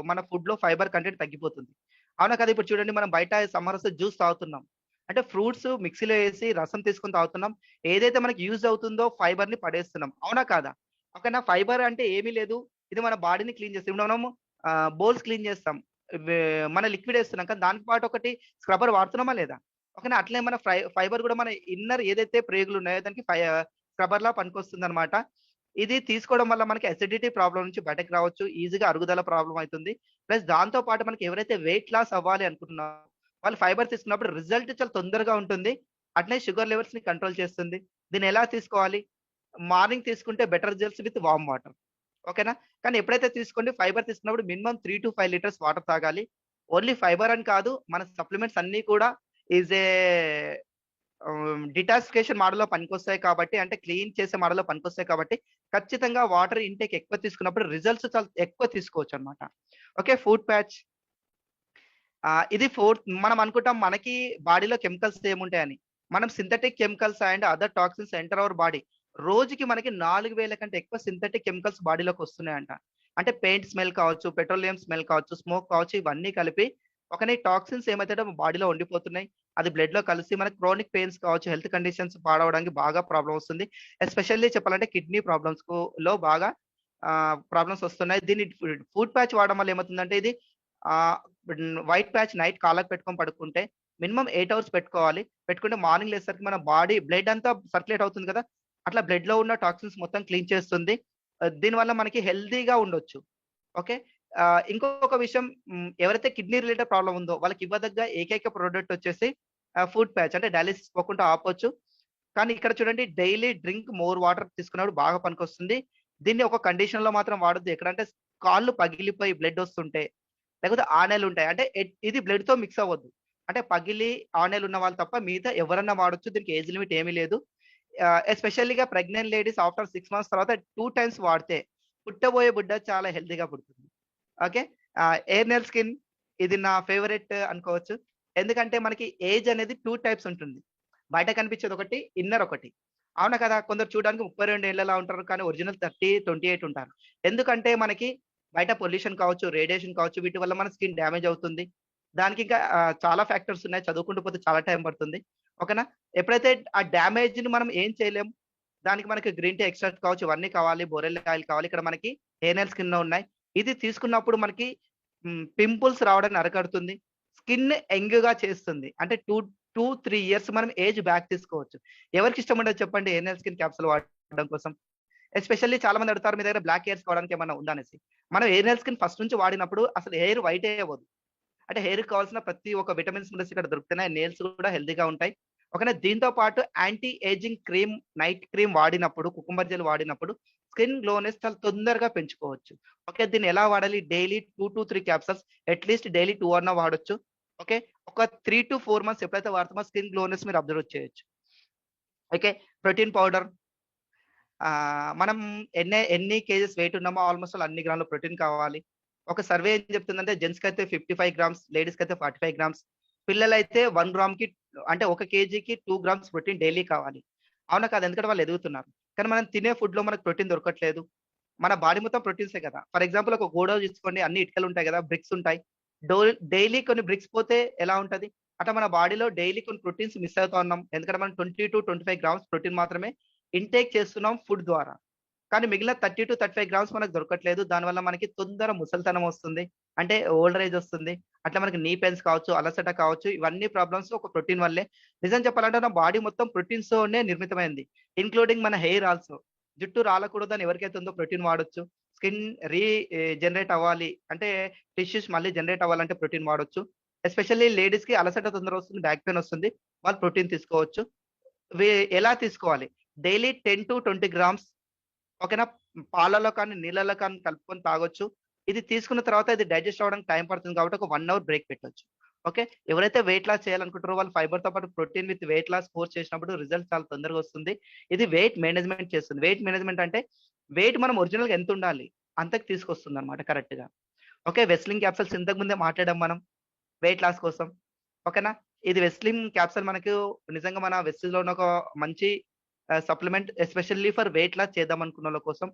మన ఫుడ్‌లో ఫైబర్ కంటెంట్ తగ్గిపోతుంది. అవునా కదా! ఇప్పుడు చూడండి మనం బయట సమ్మర్ వస్తే జ్యూస్ తాగుతున్నాం. అంటే ఫ్రూట్స్ మిక్సీలో ఏసి రసం తీసుకొని తాగుతున్నాం. ఏదైతే మనకి యూజ్ అవుతుందో ఫైబర్‌ని పడేస్తున్నాం. అవునా కాదా? ఓకేనా. ఫైబర్ అంటే ఏమీ లేదు. ఇది మన బాడీని క్లీన్ చేస్తుంది. ఇప్పుడు మనము బౌల్స్ క్లీన్ చేస్తాం. మన లిక్విడ్ ఏస్తున్నాం. కానీ దానికి పాటు ఒకటి స్క్రబ్బర్ వాడుతున్నామా లేదా? ఓకేనా. అట్లే మన ఫైబర్ గూడా మన ఇన్నర్ ఏదైతే ప్రేగులున్నాయో దానికి స్క్రబ్బర్‌లా పనికొస్తుందన్నమాట. ఇది తీసుకోవడం వల్ల మనకి అసిడిటీ ప్రాబ్లమ్ నుంచి బయటకి రావచ్చు. ఈజీగా అరుగుదల ప్రాబ్లమ్ అయితుంది. ప్లస్ దాంతో పాటు మనకి ఎవరైతే వెయిట్ లాస్ అవ్వాలి అనుకుంటున్నారో వాళ్ళు ఫైబర్ తీసుకున్నప్పుడు రిజల్ట్ చాలా తొందరగా ఉంటుంది. అట్లే షుగర్ లెవెల్స్‌ని కంట్రోల్ చేస్తుంది. దీన్ని ఎలా తీసుకోవాలి? మార్నింగ్ తీసుకుంటే better results with warm water. ఓకేనా. కానీ ఎప్పుడైతే తీసుకోండి ఫైబర్ తీసుకున్నప్పుడు మినిమమ్ 3-5 లీటర్స్ వాటర్ తాగాలి. ఓన్లీ ఫైబర్ అని కాదు మన సప్లిమెంట్స్ అన్నీ కూడా ఈస్ ఏ డిటాక్సిఫికేషన్ మోడల్‌లో పనికొస్తాయి కాబట్టి అంటే క్లీన్ చేసే మోడల్‌లో పనికొస్తాయి కాబట్టి ఖచ్చితంగా వాటర్ ఇంటేక్ ఎక్కువ తీసుకున్నప్పుడు రిజల్ట్స్ చాలా ఎక్కువ తీసుకోవచ్చన్నమాట. ఓకే. ఫుడ్ ప్యాచ్ ఇది మనం అనుకుంటాం మనకి బాడీలో కెమికల్స్ ఏముంటాయని. మనం synthetic chemicals and other toxins enter our body. రోజుకి మనకి 4,000 కంటే ఎక్కువ సింథటిక్ కెమికల్స్ బాడీలోకి వస్తున్నాయంట. అంటే పెయింట్ స్మెల్ కావచ్చు, పెట్రోలియం స్మెల్ కావచ్చు, స్మోక్ కావచ్చు ఇవన్నీ కలిపి ఒకని టాక్సిన్స్ ఏమైతే బాడీలో ఉండిపోతున్నాయి. అది బ్లడ్‌లో కలిసి మనకి క్రోనిక్ పెయిన్స్ కావచ్చు, హెల్త్ కండిషన్స్ పాడవడానికి బాగా ప్రాబ్లమ్ వస్తుంది. ఎస్పెషల్లీ చెప్పాలంటే కిడ్నీ ప్రాబ్లమ్స్‌లో బాగా ప్రాబ్లమ్స్ వస్తున్నాయి. దీన్ని ఫుడ్ ప్యాచ్ వాడడం వల్ల ఏమవుతుందంటే ఇది ఆహ్, వైట్ ప్యాచ్ నైట్ కాళ్ళకి పెట్టుకొని పడుకుంటే మినిమమ్ 8 అవర్స్ పెట్టుకోవాలి. పెట్టుకుంటే మార్నింగ్ లేసేసరికి మన బాడీ బ్లడ్ అంతా సర్క్యులేట్ అవుతుంది కదా! అట్లా బ్లడ్‌లో ఉన్న టాక్సిన్స్ మొత్తం క్లీన్ చేస్తుంది. దీనివల్ల మనకి హెల్తీగా ఉండొచ్చు. ఓకే. ఇంకొక విషయం ఎవరైతే కిడ్నీ రిలేటెడ్ ప్రాబ్లమ్ ఉందో వాళ్ళకి ఇవ్వదగ్గ ఏకైక ప్రొడక్ట్ వచ్చేసి ఫుడ్ ప్యాచ్ అంటే డయాలిసిస్ పోకుండా ఆపొచ్చు. కానీ ఇక్కడ చూడండి డైలీ డ్రింక్ మోర్ వాటర్ తీసుకున్నప్పుడు బాగా పనికొస్తుంది. దీన్ని ఒక కండిషన్‌లో మాత్రం వాడొద్దు. ఎక్కడంటే కాళ్ళు పగిలిపోయి బ్లడ్ వస్తుంటే, లేకపోతే ఆనెలుంటాయి. అంటే ఇది బ్లడ్‌తో మిక్స్ అవ్వద్దు. అంటే పగిలి ఆనెలు ఉన్న వాళ్ళు తప్ప మిగతా ఎవరన్నా వాడొచ్చు. దీనికి ఏజ్ లిమిట్ ఏమీ లేదు. ఎస్పెషల్లీగా ప్రెగ్నెంట్ లేడీస్ ఆఫ్టర్ 6 మంత్స్ తర్వాత 2 టైమ్స్ వాడితే పుట్టబోయే బిడ్డ చాలా హెల్తీగా పుడుతుంది. ఓకే. ఎయిర్ నెయిల్ స్కిన్ ఇది నా ఫేవరెట్ అనుకోవచ్చు. ఎందుకంటే మనకి ఏజ్ అనేది 2 టైప్స్ ఉంటుంది. బయట కనిపించేది ఒకటి, ఇన్నర్ ఒకటి. అవునా కదా! కొందరు చూడడానికి 32 ఏళ్లలా ఉంటారు. కానీ ఒరిజినల్ 30, 28 ఉంటారు. ఎందుకంటే మనకి బయట పొల్యూషన్ కావచ్చు, రేడియేషన్ కావచ్చు వీటి వల్ల మన స్కిన్ డ్యామేజ్ అవుతుంది. దానికి ఇంకా చాలా ఫ్యాక్టర్స్ ఉన్నాయి. చదువుకుంటూ పోతే చాలా టైం పడుతుంది. ఓకేనా? ఎప్పుడైతే ఆ డ్యామేజ్‌ని మనం ఏం చేయలేము. దానికి మనకి గ్రీన్ టీ ఎక్స్ట్రాక్ట్ కావచ్చు, ఇవన్నీ కావాలి. బొరెల్ ఆయిల్ కావాలి. ఇక్కడ మనకి హెయిర్ ఆయిల్స్ కింద ఉన్నాయి. ఇది తీసుకున్నప్పుడు మనకి పింపుల్స్ రావడాన్ని అరికడుతుంది. స్కిన్ యంగ్‌గా చేస్తుంది. అంటే 3 ఇయర్స్ మనం ఏజ్ బ్యాక్ తీసుకోవచ్చు. ఎవరికి ఇష్టం ఉండదు చెప్పండి హెయిర్ ఆయిల్ స్కిన్ క్యాప్సూల్ వాడడం కోసం. ఎస్పెషల్లీ చాలా మంది అడుగుతారు మీ దగ్గర బ్లాక్ హెయిర్స్ పోవడానికి ఏమన్నా ఉందా అనేసి. మనం హెయిర్ ఆయిల్ స్కిన్ ఫస్ట్ నుంచి వాడినప్పుడు అసలు హెయిర్ వైటే అవ్వదు. అంటే హెయిర్‌కి కావాల్సిన ప్రతి ఒక్క విటమిన్స్, మినరల్స్ ఇక్కడ దొరుకుతున్నాయి. నెయిల్స్ కూడా హెల్తీగా ఉంటాయి. ఓకేనా? దీంతో పాటు anti ageing cream, night cream వాడినప్పుడు, కుకుంబర్ జెల్ వాడినప్పుడు స్కిన్ గ్లోనెస్ చాలా తొందరగా పెంచుకోవచ్చు. ఓకే. దీన్ని ఎలా వాడాలి? డైలీ 2-3 క్యాప్సూల్స్ అట్‌లీస్ట్ డైలీ 2 అన్నా వాడొచ్చు. ఓకే. ఒక 3-4 మంత్స్ ఎప్పుడైతే వాడతామో స్కిన్ గ్లోనెస్ మీరు అబ్జర్వ్ చేయొచ్చు. ఓకే. ప్రోటీన్ పౌడర్ మనం ఎన్ని కేజెస్ వెయిట్ ఉన్నామో ఆల్‌మోస్ట్ అన్ని గ్రాముల ప్రోటీన్ కావాలి. ఒక సర్వే ఏం చెప్తుందంటే జెంట్స్‌కైతే 55 గ్రామ్స్, లేడీస్‌కైతే 45 గ్రామ్స్. పిల్లలైతే 1 గ్రామ్‌కి అంటే 1 కేజీకి 2 గ్రామ్స్ ప్రోటీన్ డైలీ కావాలి. అవునా కాదా? ఎందుకంటే వాళ్ళు ఎదుగుతున్నారు. కానీ మనం తినే ఫుడ్‌లో మనకు ప్రోటీన్ దొరకట్లేదు. మన బాడీ మొత్తం ప్రోటీన్సే కదా! ఫర్ ఎగ్జాంపుల్ ఒక గోడ తీసుకోండి అన్ని ఇటుకలుంటాయి గదా! బ్రిక్స్ ఉంటాయి. డైలీ కొన్ని బ్రిక్స్ పోతే ఎలా ఉంటది? అట్లా మన బాడీలో డైలీ కొన్ని ప్రోటీన్స్ మిస్ అవుతా ఉన్నాం. ఎందుకంటే మనం 20-25 గ్రామ్స్ ప్రోటీన్ మాత్రమే ఇంటేక్ చేస్తున్నాం ఫుడ్ ద్వారా. కానీ మిగిలిన 30-35 గ్రామ్స్ మనకు దొరకట్లేదు. దానివల్ల మనకి తొందర ముసలితనం వస్తుంది. అంటే ఓల్డ్ ఏజ్ వస్తుంది. అట్లా మనకి నీ పెయిన్స్ కావచ్చు, అలసట కావచ్చు, ఇవన్నీ ప్రాబ్లమ్స్ ఒక ప్రోటీన్ వల్లే. నిజం చెప్పాలంటే నా బాడీ మొత్తం ప్రోటీన్స్‌తోనే నిర్మితమైంది. ఇంక్లూడింగ్ మన హెయిర్ ఆల్సో. జుట్టు రాలకూడదని ఎవరికైతే ఉందో ప్రోటీన్ వాడొచ్చు. స్కిన్ జనరేట్ అవ్వాలి అంటే టిష్యూస్ మళ్ళీ జనరేట్ అవ్వాలంటే ప్రోటీన్ వాడొచ్చు. ఎస్పెషల్లీ లేడీస్‌కి అలసట తొందర వస్తుంది. బ్యాక్ పెయిన్ వస్తుంది. వాళ్ళు ప్రోటీన్ తీసుకోవచ్చు. వే ఎలా తీసుకోవాలి? డైలీ 10-20 గ్రామ్స్ ఓకేనా? పాలలో కానీ, నీళ్ళలో కానీ కలుపుకొని తాగొచ్చు. ఇది తీసుకున్న తర్వాత ఇది డైజెస్ట్ అవ్వడానికి టైం పడుతుంది కాబట్టి ఒక 1 అవర్ బ్రేక్ పెట్టొచ్చు. ఓకే. ఎవరైతే వెయిట్ లాస్ చేయాలనుకుంటారో వాళ్ళు ఫైబర్‌తో పాటు protein with weight loss force చేసినప్పుడు రిజల్ట్ చాలా తొందరగా వస్తుంది. ఇది వెయిట్ మేనేజ్‌మెంట్ చేస్తుంది. వెయిట్ మేనేజ్‌మెంట్ అంటే వెయిట్ మనం ఒరిజినల్‌గా ఎంతుండాలి అంతకు తీసుకొస్తుందన్నమాట కరెక్ట్‌గా. ఓకే. వెస్లిన్ క్యాప్సూల్స్ ఇంతకు ముందే మాట్లాడాం మనం వెయిట్ లాస్ కోసం. ఓకేనా? ఇది వెస్లిన్ క్యాప్సూల్ మనకు నిజంగా మన వెస్టిజ్‌లో ఉన్న ఒక మంచి supplement especially for weight loss చేద్దాం అనుకున్నోళ్ళ కోసం.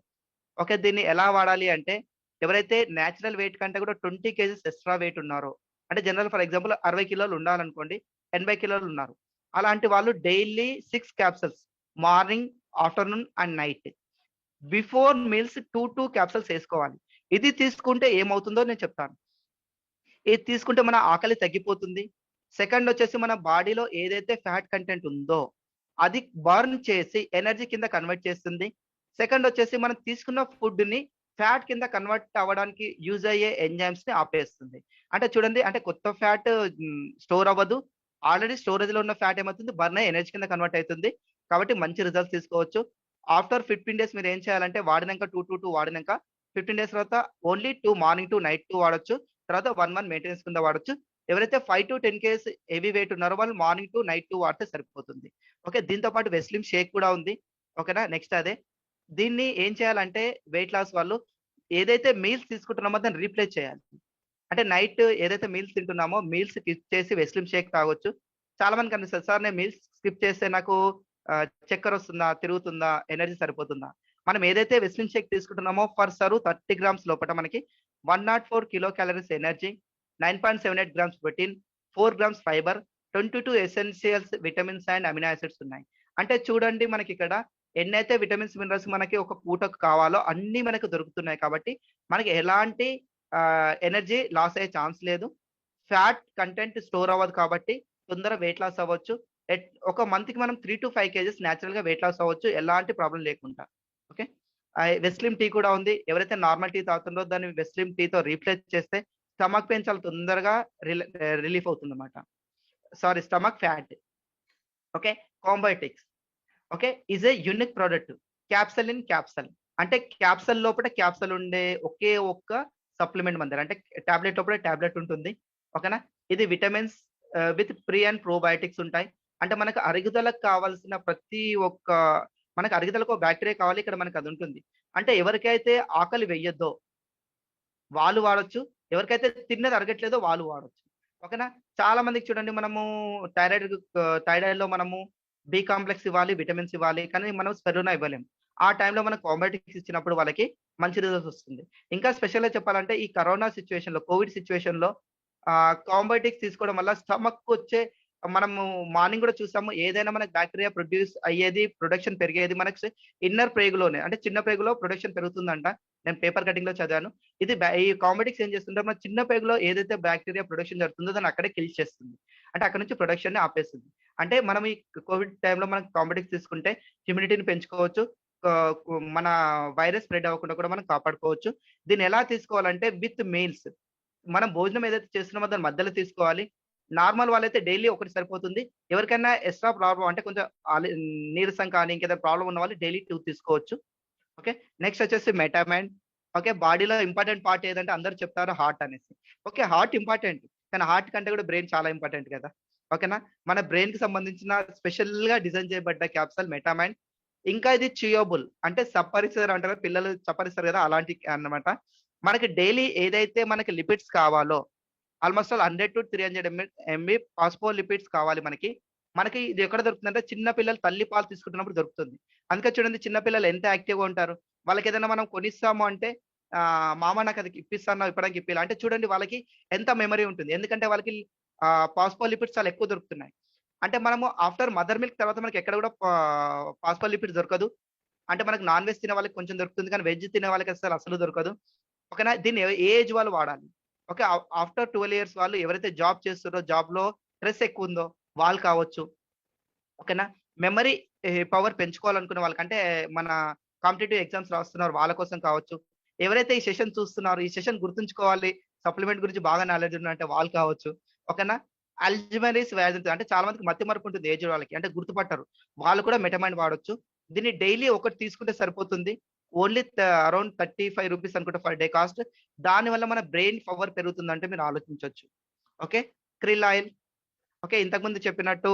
ఓకే. దీన్ని ఎలా వాడాలి అంటే, ఎవరైతే నేచురల్ వెయిట్ కంటే కూడా 20 కేజీస్ ఎక్స్‌ట్రా వెయిట్ ఉన్నారో, అంటే జనరల్ ఫర్ ఎగ్జాంపుల్ 60 కిలోలు ఉండాలనుకోండి, 80 కిలోలు ఉన్నారు. అలాంటి వాళ్ళు daily 6 capsules morning, afternoon and night. Before meals 2 capsules ఏసుకోవాలి. ఇది తీసుకుంటే ఏమవుతుందో నేను చెప్తాను. ఇది తీసుకుంటే మన ఆకలి తగ్గిపోతుంది. సెకండ్ వచ్చేసి మన బాడీలో ఏదైతే ఫ్యాట్ కంటెంట్ ఉందో, అది బర్న్ చేసి ఎనర్జీ కింద కన్వర్ట్ చేస్తుంది. సెకండ్ వచ్చేసి మనం తీసుకున్న ఫుడ్‌ని ఫ్యాట్ కింద కన్వర్ట్ అవ్వడానికి యూజ్ అయ్యే ఎంజైమ్స్‌ని ఆపేస్తుంది. అంటే చూడండి అంటే కొత్త ఫ్యాట్ స్టోర్ అవ్వదు. ఆల్రెడీ స్టోరేజ్‌లో ఉన్న ఫ్యాట్ ఏమవుతుంది బర్న్ అయ్యి ఎనర్జీ కింద కన్వర్ట్ అయితుంది. కాబట్టి మంచి రిజల్ట్స్ తీసుకోవచ్చు. ఆఫ్టర్ 15 డేస్ మీరేం చేయాలంటే వాడినంక 2 వాడినంక 15 డేస్ తర్వాత ఓన్లీ 2 మార్నింగ్ టు నైట్ 2 వాడొచ్చు. తర్వాత 1 మంత్ మెయింటెనెన్స్ కింద వాడొచ్చు. ఎవరైతే 5-10 కేజీస్ హెవీ వెయిట్ ఉన్నారో వాళ్ళు మార్నింగ్ టు నైట్ 2 వాడితే సరిపోతుంది. ఓకే. దీంతో పాటు వెస్లిమ్ షేక్ కూడా ఉంది. ఓకేనా? నెక్స్ట్ అదే. దీన్ని ఏం చేయాలంటే వెయిట్ లాస్ వాళ్ళు ఏదైతే మీల్స్ తీసుకుంటున్నామో దాన్ని రీప్లేస్ చేయాలి. అంటే నైట్ ఏదైతే మీల్స్ తింటున్నామో మీల్స్ స్కిప్ చేసి వెస్లిమ్ షేక్ తాగొచ్చు. చాలా మందికి అనిపిస్తది. సార్ నేను మీల్స్ స్కిప్ చేస్తే నాకు చక్కరొస్తుందా? తిరుగుతుందా? ఎనర్జీ సరిపోతుందా? మనం ఏదైతే వెస్లిమ్ షేక్ తీసుకుంటున్నామో ఫర్ సర్వ్ 30 గ్రామ్స్ లోపట మనకి 104 kilo calories energy, 9.78 grams protein, 4 grams fibre, 22 essentials vitamins and amino acids ఉన్నాయి. అంటే చూడండి మనకిక్కడ ఎన్నైతే విటమిన్స్, మినరల్స్ మనకి ఒక పూటకు కావాలో అన్నీ మనకు దొరుకుతున్నాయి కాబట్టి మనకి ఎలాంటి ఎనర్జీ లాస్ అయ్యే ఛాన్స్ లేదు. ఫ్యాట్ కంటెంట్ స్టోర్ అవ్వదు కాబట్టి తొందర వెయిట్ లాస్ అవ్వచ్చు. ఒక మంత్‌కి మనం 3-5 కేజెస్ నేచురల్‌గా వెయిట్ లాస్ అవ్వచ్చు. ఎలాంటి ప్రాబ్లమ్ లేకుండా. ఓకే. వెస్లిమ్ టీ కూడా ఉంది. ఎవరైతే నార్మల్ టీ తాగుతున్నారో దాన్ని వెస్లిమ్ టీతో రీప్లేస్ చేస్తే స్టమక్ పెయిన్ చాలా తొందరగా రిలీఫ్ అవుతుందన్నమాట. Sorry stomach fat. Okay. Combiotics. Okay. Is a unique product. Capsule in capsule. అంటే క్యాప్సూల్ లోపట క్యాప్సూల్ ఉండే ఒకే ఒక్క సప్లిమెంట్ మన దగ్గర. అంటే టాబ్లెట్ లోపల టాబ్లెట్ ఉంటుంది. ఓకేనా? ఇది vitamins with pre and probiotics ఉంటాయి. అంటే మనకు అరుగుదలకు కావాల్సిన ప్రతి ఒక్క మనకు అరుగుదలకు ఒక బాక్టీరియా కావాలి. ఇక్కడ మనకు అది ఉంటుంది. అంటే ఎవరికైతే ఆకలి వెయ్యొద్దో వాళ్ళు వాడొచ్చు. ఎవరికైతే తిన్నది అరగట్లేదో వాళ్ళు వాడొచ్చు. ఓకేనా? చాలా మందికి చూడండి మనము థైరాయిడ్‌లో మనము బి కాంప్లెక్స్ ఇవ్వాలి, విటమిన్స్ ఇవ్వాలి. కానీ మనం స్పెరునా ఇవ్వలేము. ఆ టైంలో మనం కాంబయోటిక్స్ ఇచ్చినప్పుడు వాళ్ళకి మంచి రిజల్ట్స్ వస్తుంది. ఇంకా స్పెషల్‌గా చెప్పాలంటే ఈ కరోనా సిట్యుయేషన్‌లో, కోవిడ్ సిట్యుయేషన్‌లో కాంబయోటిక్స్ తీసుకోవడం వల్ల స్టమక్‌కొచ్చే మనము మార్నింగ్ కూడా చూసాము. ఏదైనా మనకు బ్యాక్టీరియా ప్రొడ్యూస్ అయ్యేది, ప్రొడక్షన్ పెరిగేది మనకు ఇన్నర్ ప్రేగులోనే. అంటే చిన్న ప్రేగులో ప్రొడక్షన్ పెరుగుతుందంట. నేను పేపర్ కటింగ్‌లో చదివాను. ఈ కామెటిక్స్ ఏం చేస్తుంటే మన చిన్న ప్రేగులో ఏదైతే బ్యాక్టీరియా ప్రొడక్షన్ జరుగుతుందో దాన్ని అక్కడే కిల్ చేస్తుంది. అంటే అక్కడి నుంచి ప్రొడక్షన్‌ని ఆపేస్తుంది. అంటే మనం ఈ కోవిడ్ టైమ్‌లో మనం కామెటిక్స్ తీసుకుంటే ఇమ్యూనిటీని పెంచుకోవచ్చు. మన వైరస్ స్ప్రెడ్ అవ్వకుండా కూడా మనం కాపాడుకోవచ్చు. దీన్ని ఎలా తీసుకోవాలంటే విత్ మీల్స్. మనం భోజనం ఏదైతే చేస్తున్నామో దాని మధ్యలో తీసుకోవాలి. నార్మల్ వాళ్ళైతే డైలీ ఒకటి సరిపోతుంది. ఎవరికైనా ఎక్స్‌ట్రా ప్రాబ్లమ్ అంటే కొంచెం నీరసం కానీ ఇంకేదైనా ప్రాబ్లమ్ ఉన్న వాళ్ళు డైలీ 2 తీసుకోవచ్చు. ఓకే. నెక్స్ట్ వచ్చేసి మెటామైన్. ఓకే. బాడీలో ఇంపార్టెంట్ పార్ట్ ఏదంటే అందరూ చెప్తారు హార్ట్ అనేసి. ఓకే. Heart important. కానీ హార్ట్ కంటే కూడా బ్రెయిన్ చాలా ఇంపార్టెంట్ కదా! ఓకేనా? మన బ్రెయిన్‌కి సంబంధించిన స్పెషల్‌గా డిజైన్ చేయబడ్డ క్యాప్సూల్ మెటామైన్. ఇంకా ఇది చియోబుల్ అంటే సప్పరిస్తారు అంటారు. పిల్లలు చప్పరిస్తారు కదా! అలాంటి అన్నమాట. మనకి డైలీ ఏదైతే మనకి లిపిడ్స్ కావాలో ఆల్‌మోస్ట్ ఆల్ 100-300 ఎంబీ ఫాస్ఫోలిపిడ్స్ కావాలి మనకి. మనకి ఇది ఎక్కడ దొరుకుతుందంటే చిన్న పిల్లలు తల్లి పాలు తీసుకుంటున్నప్పుడు దొరుకుతుంది. అందుకే చూడండి చిన్న పిల్లలు ఎంత యాక్టివ్‌గా ఉంటారు. వాళ్ళకేదైనా మనం కొనిస్తాము అంటే మామ నాకది ఇప్పిస్తాను ఇప్పడానికి ఇప్పియాలి. అంటే చూడండి వాళ్ళకి ఎంత మెమరీ ఉంటుంది. ఎందుకంటే వాళ్ళకి ఫాస్ఫోలిపిడ్స్ చాలా ఎక్కువ దొరుకుతున్నాయి. అంటే మనము ఆఫ్టర్ మదర్ మిల్క్ తర్వాత మనకి ఎక్కడ కూడా ఫాస్ఫోలిపిడ్స్ దొరకదు. అంటే మనకు నాన్ వెజ్ తినే వాళ్ళకి కొంచెం దొరుకుతుంది. కానీ వెజ్ తినే వాళ్ళకి అస్సలు దొరకదు. ఓకేనా? దీన్ని ఏ ఏజ్ వాళ్ళు వాడాలి. ఓకే. ఆఫ్టర్ 12 ఇయర్స్ వాళ్ళు ఎవరైతే జాబ్ చేస్తున్నారో జాబ్‌లో స్ట్రెస్ ఎక్కువుందో వాళ్ళు కావచ్చు. ఓకేనా? మెమరీ పవర్ పెంచుకోవాలనుకునే వాళ్ళకి అంటే మన కాంపిటీటివ్ ఎగ్జామ్స్ రాస్తున్నారు వాళ్ళ కోసం కావచ్చు. ఎవరైతే ఈ సెషన్ చూస్తున్నారో ఈ సెషన్ గుర్తుంచుకోవాలి. సప్లిమెంట్ గురించి బాగా నాలెడ్జ్ ఉందంటే వాళ్ళు కావచ్చు. ఓకేనా? అల్జిమరీస్ వ్యాధి ఉంటది. అంటే చాలా మందికి మతిమరుపు ఉంటుంది ఏజ్డ్ వాళ్ళకి. అంటే గుర్తుపట్టరు. వాళ్ళు కూడా మెటమైన్ వాడొచ్చు. దీన్ని డైలీ ఒకటి తీసుకుంటే సరిపోతుంది. ఓన్లీ అరౌండ్ రూ. 35 అనుకుంటా పర్ డే కాస్ట్. దానివల్ల మన బ్రెయిన్ పవర్ పెరుగుతుందంటే మీరు ఆలోచించొచ్చు. ఓకే. Krill oil. ఓకే. ఇంతకుముందు చెప్పినట్టు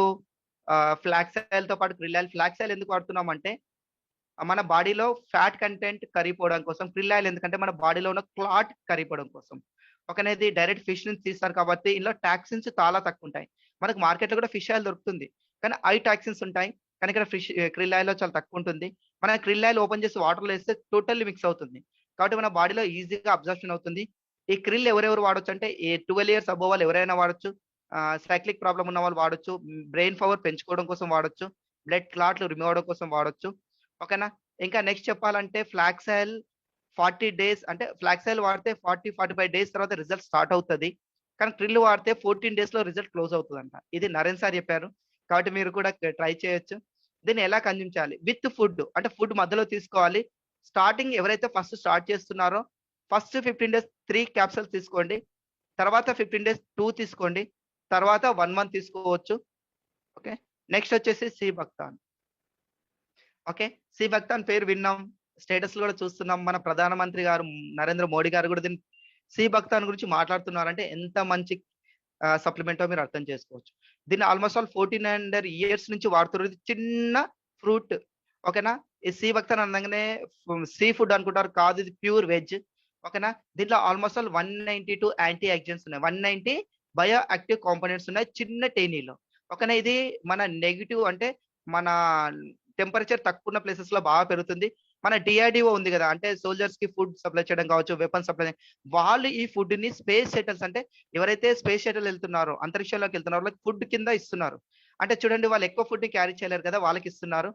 ఫ్లాక్స్ ఆయిల్‌తో పాటు క్రిల్ ఆయిల్. ఫ్లాక్స్ ఆయిల్ ఎందుకు వాడుతున్నామంటే మన బాడీలో ఫ్యాట్ కంటెంట్ కరిగిపోవడం కోసం. క్రిల్ ఆయిల్ ఎందుకంటే మన బాడీలో ఉన్న క్లాట్ కరిగిపోవడం కోసం. ఓకేనా. ఇది డైరెక్ట్ ఫిష్ నుంచి తీస్తారు కాబట్టి ఇందులో టాక్సిన్స్ చాలా తక్కువుంటాయి. మనకు మార్కెట్‌లో కూడా ఫిష్ ఆయిల్ దొరుకుతుంది. కానీ హై టాక్సిన్స్ ఉంటాయి. కానీ ఇక్కడ క్రిల్ ఆయిల్‌లో చాలా తక్కువుంటుంది. మన క్రిల్ ఆయిల్ ఓపెన్ చేసి వాటర్‌లో ఏస్తే టోటల్లీ మిక్స్ అవుతుంది. కాబట్టి మన బాడీలో ఈజీగా అబ్జర్ప్షన్ అవుతుంది. ఈ క్రిల్ ఎవరెవరు వాడొచ్చంటే 12 ఇయర్స్ అబోవ్ వాళ్ళు ఎవరైనా వాడొచ్చు. సైక్లిక్ ప్రాబ్లమ్ ఉన్న వాళ్ళు వాడొచ్చు. బ్రెయిన్ పవర్ పెంచుకోవడం కోసం వాడొచ్చు. బ్లడ్ క్లాట్‌లు రిమూవ్ అవ్వడం కోసం వాడొచ్చు. ఓకేనా. ఇంకా నెక్స్ట్ చెప్పాలంటే ఫ్లాక్స్ ఆయిల్ 40 డేస్ అంటే ఫ్లాక్స్ ఆయిల్ వాడితే 45 డేస్ తర్వాత రిజల్ట్ స్టార్ట్ అవుతది. కానీ క్రిల్ వాడితే 14 డేస్‌లో రిజల్ట్ క్లోజ్ అవుతదంట. ఇది నరేన్ సార్ చెప్పారు. కాబట్టి మీరు కూడా ట్రై చేయొచ్చు. దీన్ని ఎలా కన్జ్యూమ్ చేయాలి? With food. అంటే ఫుడ్ మధ్యలో తీసుకోవాలి. స్టార్టింగ్ ఎవరైతే ఫస్ట్ స్టార్ట్ చేస్తున్నారో ఫస్ట్ 15 డేస్ 3 క్యాప్సూల్స్ తీసుకోండి. తర్వాత 15 డేస్ 2 తీసుకోండి. తర్వాత 1 మంత్ తీసుకోవచ్చు. ఓకే. నెక్స్ట్ వచ్చేసి సి బక్తాన్. ఓకే. సి బక్తాన్ పేరు విన్నాం. స్టేటస్‌లో కూడా చూస్తున్నాం. మన ప్రధానమంత్రి గారు నరేంద్ర మోడీ గారు కూడా దీన్ని సి బక్తాన్ గురించి మాట్లాడుతున్నారంటే ఎంత మంచి సప్లిమెంటో మీరు అర్థం చేసుకోవచ్చు. దీన్ని ఆల్‌మోస్ట్ ఆల్ 1400 ఇయర్స్ నుంచి వాడుతుర్రు. ఇది చిన్న ఫ్రూట్. ఓకేనా. ఈ సి బక్తాన్ అనంగానే సీ ఫుడ్ అనుకుంటారు. కాదు ఇది ప్యూర్ వెజ్. ఓకేనా. దీంట్లో ఆల్‌మోస్ట్ ఆల్ 192 యాంటీ ఆక్సిడెంట్స్ ఉన్నాయి. 190 బయో యాక్టివ్ కాంపోనెంట్స్ ఉన్నాయి చిన్న టైనీలో. ఓకేనా. ఇది మన నెగెటివ్ అంటే మన టెంపరేచర్ తక్కువున్న ప్లేసెస్‌లో బాగా పెరుగుతుంది. మన డీఆర్‌డీఓ ఉంది గదా! అంటే సోల్జర్స్‌కి ఫుడ్ సప్లై చేయడం కావచ్చు, వెపన్స్ సప్లై వాళ్ళు ఈ ఫుడ్‌ని స్పేస్ షటిల్స్ అంటే ఎవరైతే స్పేస్ షటిల్ ఎళ్తున్నారో, అంతరిక్షంలోకి ఎళ్తున్నారో వాళ్ళకి ఫుడ్ కింద ఇస్తున్నారు. అంటే చూడండి వాళ్ళు ఎక్కువ ఫుడ్‌ని క్యారీ చేయలేరు కదా! వాళ్ళకిస్తున్నారు.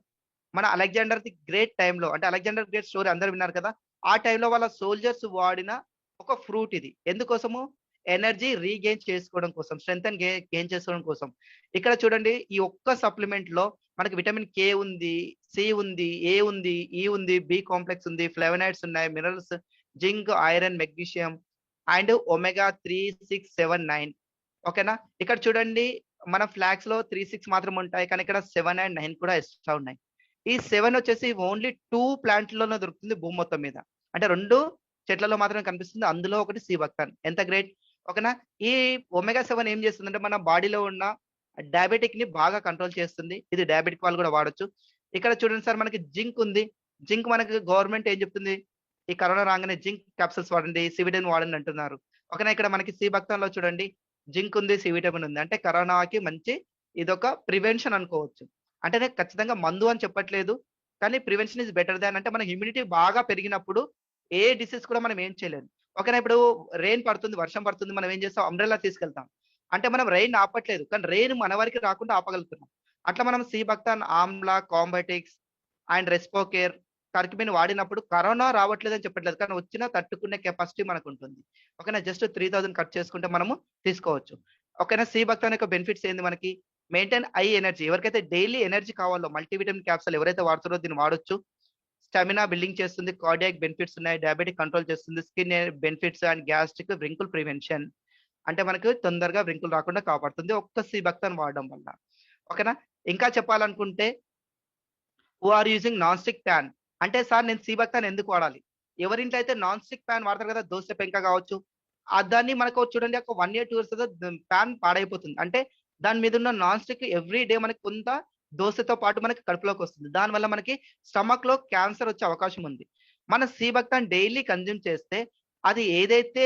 మన అలెగ్జాండర్ ది గ్రేట్ టైమ్‌లో అంటే అలెగ్జాండర్ గ్రేట్ స్టోరీ అందరూ విన్నారు కదా! ఆ టైమ్‌లో వాళ్ళ సోల్జర్స్ వాడిన ఒక ఫ్రూట్ ఇది. ఎందుకోసము? ఎనర్జీ రీగెయిన్ చేసుకోవడం కోసం. స్ట్రెంత్ గెయిన్ చేసుకోవడం కోసం. ఇక్కడ చూడండి ఈ ఒక్క సప్లిమెంట్‌లో మనకి విటమిన్ కే ఉంది, సి ఉంది, ఏ ఉంది, ఈ ఉంది, బి కాంప్లెక్స్ ఉంది, ఫ్లేవనాయిడ్స్ ఉన్నాయి, minerals, zinc, iron, magnesium and omega 3, 6, 7, 9 ఓకేనా. ఇక్కడ చూడండి మన ఫ్లాగ్స్‌లో 3, 6 మాత్రమే ఉంటాయి. కానీ ఇక్కడ 7 అండ్ 9 కూడా ఎక్స్‌ట్రా ఉన్నాయి. ఈ 7 వచ్చేసి ఓన్లీ 2 ప్లాంట్‌లోనే దొరుకుతుంది భూమి మొత్తం మీద. అంటే 2 చెట్లలో మాత్రమే కనిపిస్తుంది. అందులో ఒకటి సి బక్తాన్. ఎంత గ్రేట్. ఓకేనా. ఈ ఒమేగా 7 ఏం చేస్తుందంటే మన బాడీలో ఉన్న డయాబెటిక్‌ని బాగా కంట్రోల్ చేస్తుంది. ఇది డయాబెటిక్ వాళ్ళు కూడా వాడొచ్చు. ఇక్కడ చూడండి సార్ మనకి జింక్ ఉంది. జింక్ మనకి గవర్నమెంట్ ఏం చెప్తుంది? ఈ కరోనా రాంగానే జింక్ క్యాప్సూల్స్ వాడండి, సి విటమిన్ వాడండి అంటున్నారు. ఓకేనా. ఇక్కడ మనకి సి బక్తాన్‌లో చూడండి జింక్ ఉంది, సి విటమిన్ ఉంది. అంటే కరోనాకి మంచి ఇదొక ప్రివెన్షన్ అనుకోవచ్చు. అంటే నేను ఖచ్చితంగా మందు అని చెప్పట్లేదు. కానీ ప్రివెన్షన్ ఈస్ బెటర్ దాన్ అంటే మన ఇమ్యూనిటీ బాగా పెరిగినప్పుడు ఏ డిసీజ్ కూడా మనం ఏం చేయలేం. ఓకేనా. ఇప్పుడు రెయిన్ పడుతుంది, వర్షం పడుతుంది. మనం ఏం చేస్తాం? అంబ్రెల్లా తీసుకెళ్తాం. అంటే మనం రెయిన్ ఆపట్లేదు. కానీ రెయిన్ మన వరకు రాకుండా ఆపగలుగుతున్నాం. అట్లా మనం సీబక్తాన్, ఆమ్లా, కాంబోటిక్స్ అండ్ రెస్పోకేర్, కర్క్యూమిన్ వాడినప్పుడు కరోనా రావట్లేదని చెప్పట్లేదు. కానీ వచ్చినా తట్టుకునే కెపాసిటీ మనకుంటుంది. ఓకేనా. జస్ట్ 3000 కట్ చేసుకుంటే మనము తీసుకోవచ్చు. ఓకేనా. సీబక్తాన్ యొక్క బెనిఫిట్స్ ఏంది మనకి? Maintain eye energy. ఎవరికైతే డైలీ ఎనర్జీ కావాలో మల్టీవిటమిన్ క్యాప్సూల్ ఎవరైతే వాడుతారో దీన్ని వాడొచ్చు. స్టామినా బిల్డింగ్ చేస్తుంది. కార్డియాక్ బెనిఫిట్స్ ఉన్నాయి. డయాబెటిక్ కంట్రోల్ చేస్తుంది. Skin benefits and gastric wrinkle prevention. అంటే మనకు తొందరగా వ్రింకిల్ రాకుండా కాపాడుతుంది ఒక్క సీబక్తాన్ వాడడం వల్ల. ఓకేనా. ఇంకా చెప్పాలనుకుంటే who are using non stick pan. అంటే సార్ నేను సీబక్తాన్ ఎందుకు వాడాలి? ఎవరింట్లో అయితే నాన్ స్టిక్ ప్యాన్ వాడతారు కదా! దోస పెంక కావచ్చు. దాన్ని మనకు చూడండి ఒక 1 ఇయర్, 2 ఇయర్స్ ప్యాన్ పాడైపోతుంది. అంటే దాని మీద ఉన్న నాన్ స్టిక్ ఎవ్రీ డే మనకి కొంత దోసతో పాటు మనకి కడుపులోకొస్తుంది. దానివల్ల మనకి స్టమక్‌లో క్యాన్సర్ వచ్చే అవకాశం ఉంది. మన సీబక్తాన్ డైలీ కన్జ్యూమ్ చేస్తే అది ఏదైతే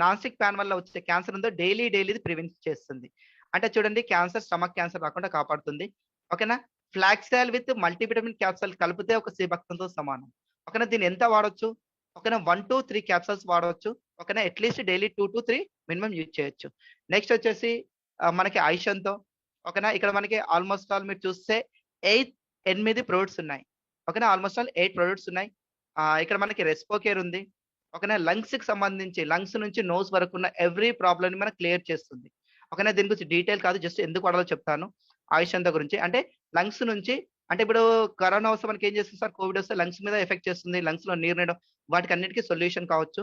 నాన్ స్టిక్ ప్యాన్ వల్ల వచ్చే క్యాన్సర్ ఉందో డైలీ ప్రివెంట్ చేస్తుంది. అంటే చూడండి క్యాన్సర్, స్టమక్ క్యాన్సర్ రాకుండా కాపాడుతుంది. ఓకేనా. ఫ్లాక్సాల్ విత్ మల్టీవిటమిన్ క్యాప్సూల్ కలిపితే ఒక సీబక్తాన్‌తో సమానం. ఓకేనా. దీన్ని ఎంత వాడొచ్చు? ఓకేనా. 1-3 క్యాప్సూల్స్ వాడవచ్చు. ఓకేనా. అట్‌లీస్ట్ డైలీ 2-3 మినిమమ్ యూజ్ చేయొచ్చు. నెక్స్ట్ వచ్చేసి మనకి ఐషన్‌తో. ఓకేనా. ఇక్కడ మనకి ఆల్‌మోస్ట్ ఆల్ మీరు చూస్తే 8 ప్రొడక్ట్స్ ఉన్నాయి. ఓకేనా. ఆల్‌మోస్ట్ ఆల్ 8 ప్రొడక్ట్స్ ఉన్నాయి. ఇక్కడ మనకి రెస్పోకేర్ ఉంది. ఓకేనా. లంగ్స్‌కి సంబంధించి లంగ్స్ నుంచి నోస్ వరకున్న ఎవ్రీ ప్రాబ్లమ్‌ని మనకు క్లియర్ చేస్తుంది. ఓకేనా. దీని గురించి డీటెయిల్ కాదు. జస్ట్ ఎందుకు వాడాలో చెప్తాను. ఆయుష్ గురించి. అంటే లంగ్స్ నుంచి అంటే ఇప్పుడు కరోనా వస్తే మనకేం చేస్తుంది సార్? కోవిడ్ వస్తే లంగ్స్ మీద ఎఫెక్ట్ చేస్తుంది. లంగ్స్‌లో నీరు నిండడం వాటికన్నిటికి సొల్యూషన్ కావచ్చు.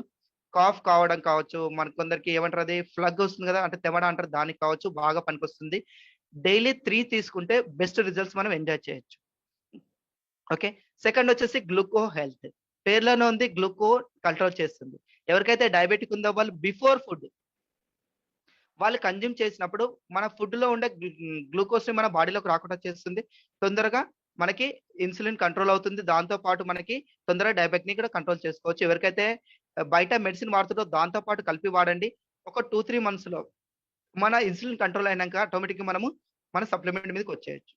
కాఫ్ కావడం కావచ్చు. మనకు కొందరికి ఏమంటారు అది ఫ్లగ్ వస్తుంది కదా! అంటే తెమడ అంటారు. దానికి కావచ్చు బాగా పనికొస్తుంది. డైలీ 3 తీసుకుంటే బెస్ట్ రిజల్ట్స్ మనం ఎంజాయ్ చేయొచ్చు. ఓకే. సెకండ్ వచ్చేసి గ్లూకో హెల్త్. పేరులోనే ఉంది గ్లూకో కంట్రోల్ చేస్తుంది. ఎవరికైతే డయాబెటిక్ ఉందో వాళ్ళు బిఫోర్ ఫుడ్ వాళ్ళు కన్జ్యూమ్ చేసినప్పుడు మన ఫుడ్‌లో ఉండే గ్లూకోజ్‌ని మన బాడీలోకి రాకుండా చేస్తుంది. తొందరగా మనకి ఇన్సులిన్ కంట్రోల్ అవుతుంది. దాంతో పాటు మనకి తొందరగా డయాబెటిక్‌ని కూడా కంట్రోల్ చేసుకోవచ్చు. ఎవరికైతే బయట మెడిసిన్ వాడుతుందో దాంతో పాటు కలిపి వాడండి. ఒక 2-3 మంత్స్‌లో మన ఇన్సులిన్ కంట్రోల్ అయినంక ఆటోమేటిక్‌గా మనము మన సప్లిమెంట్ మీదకొచ్చేయొచ్చు.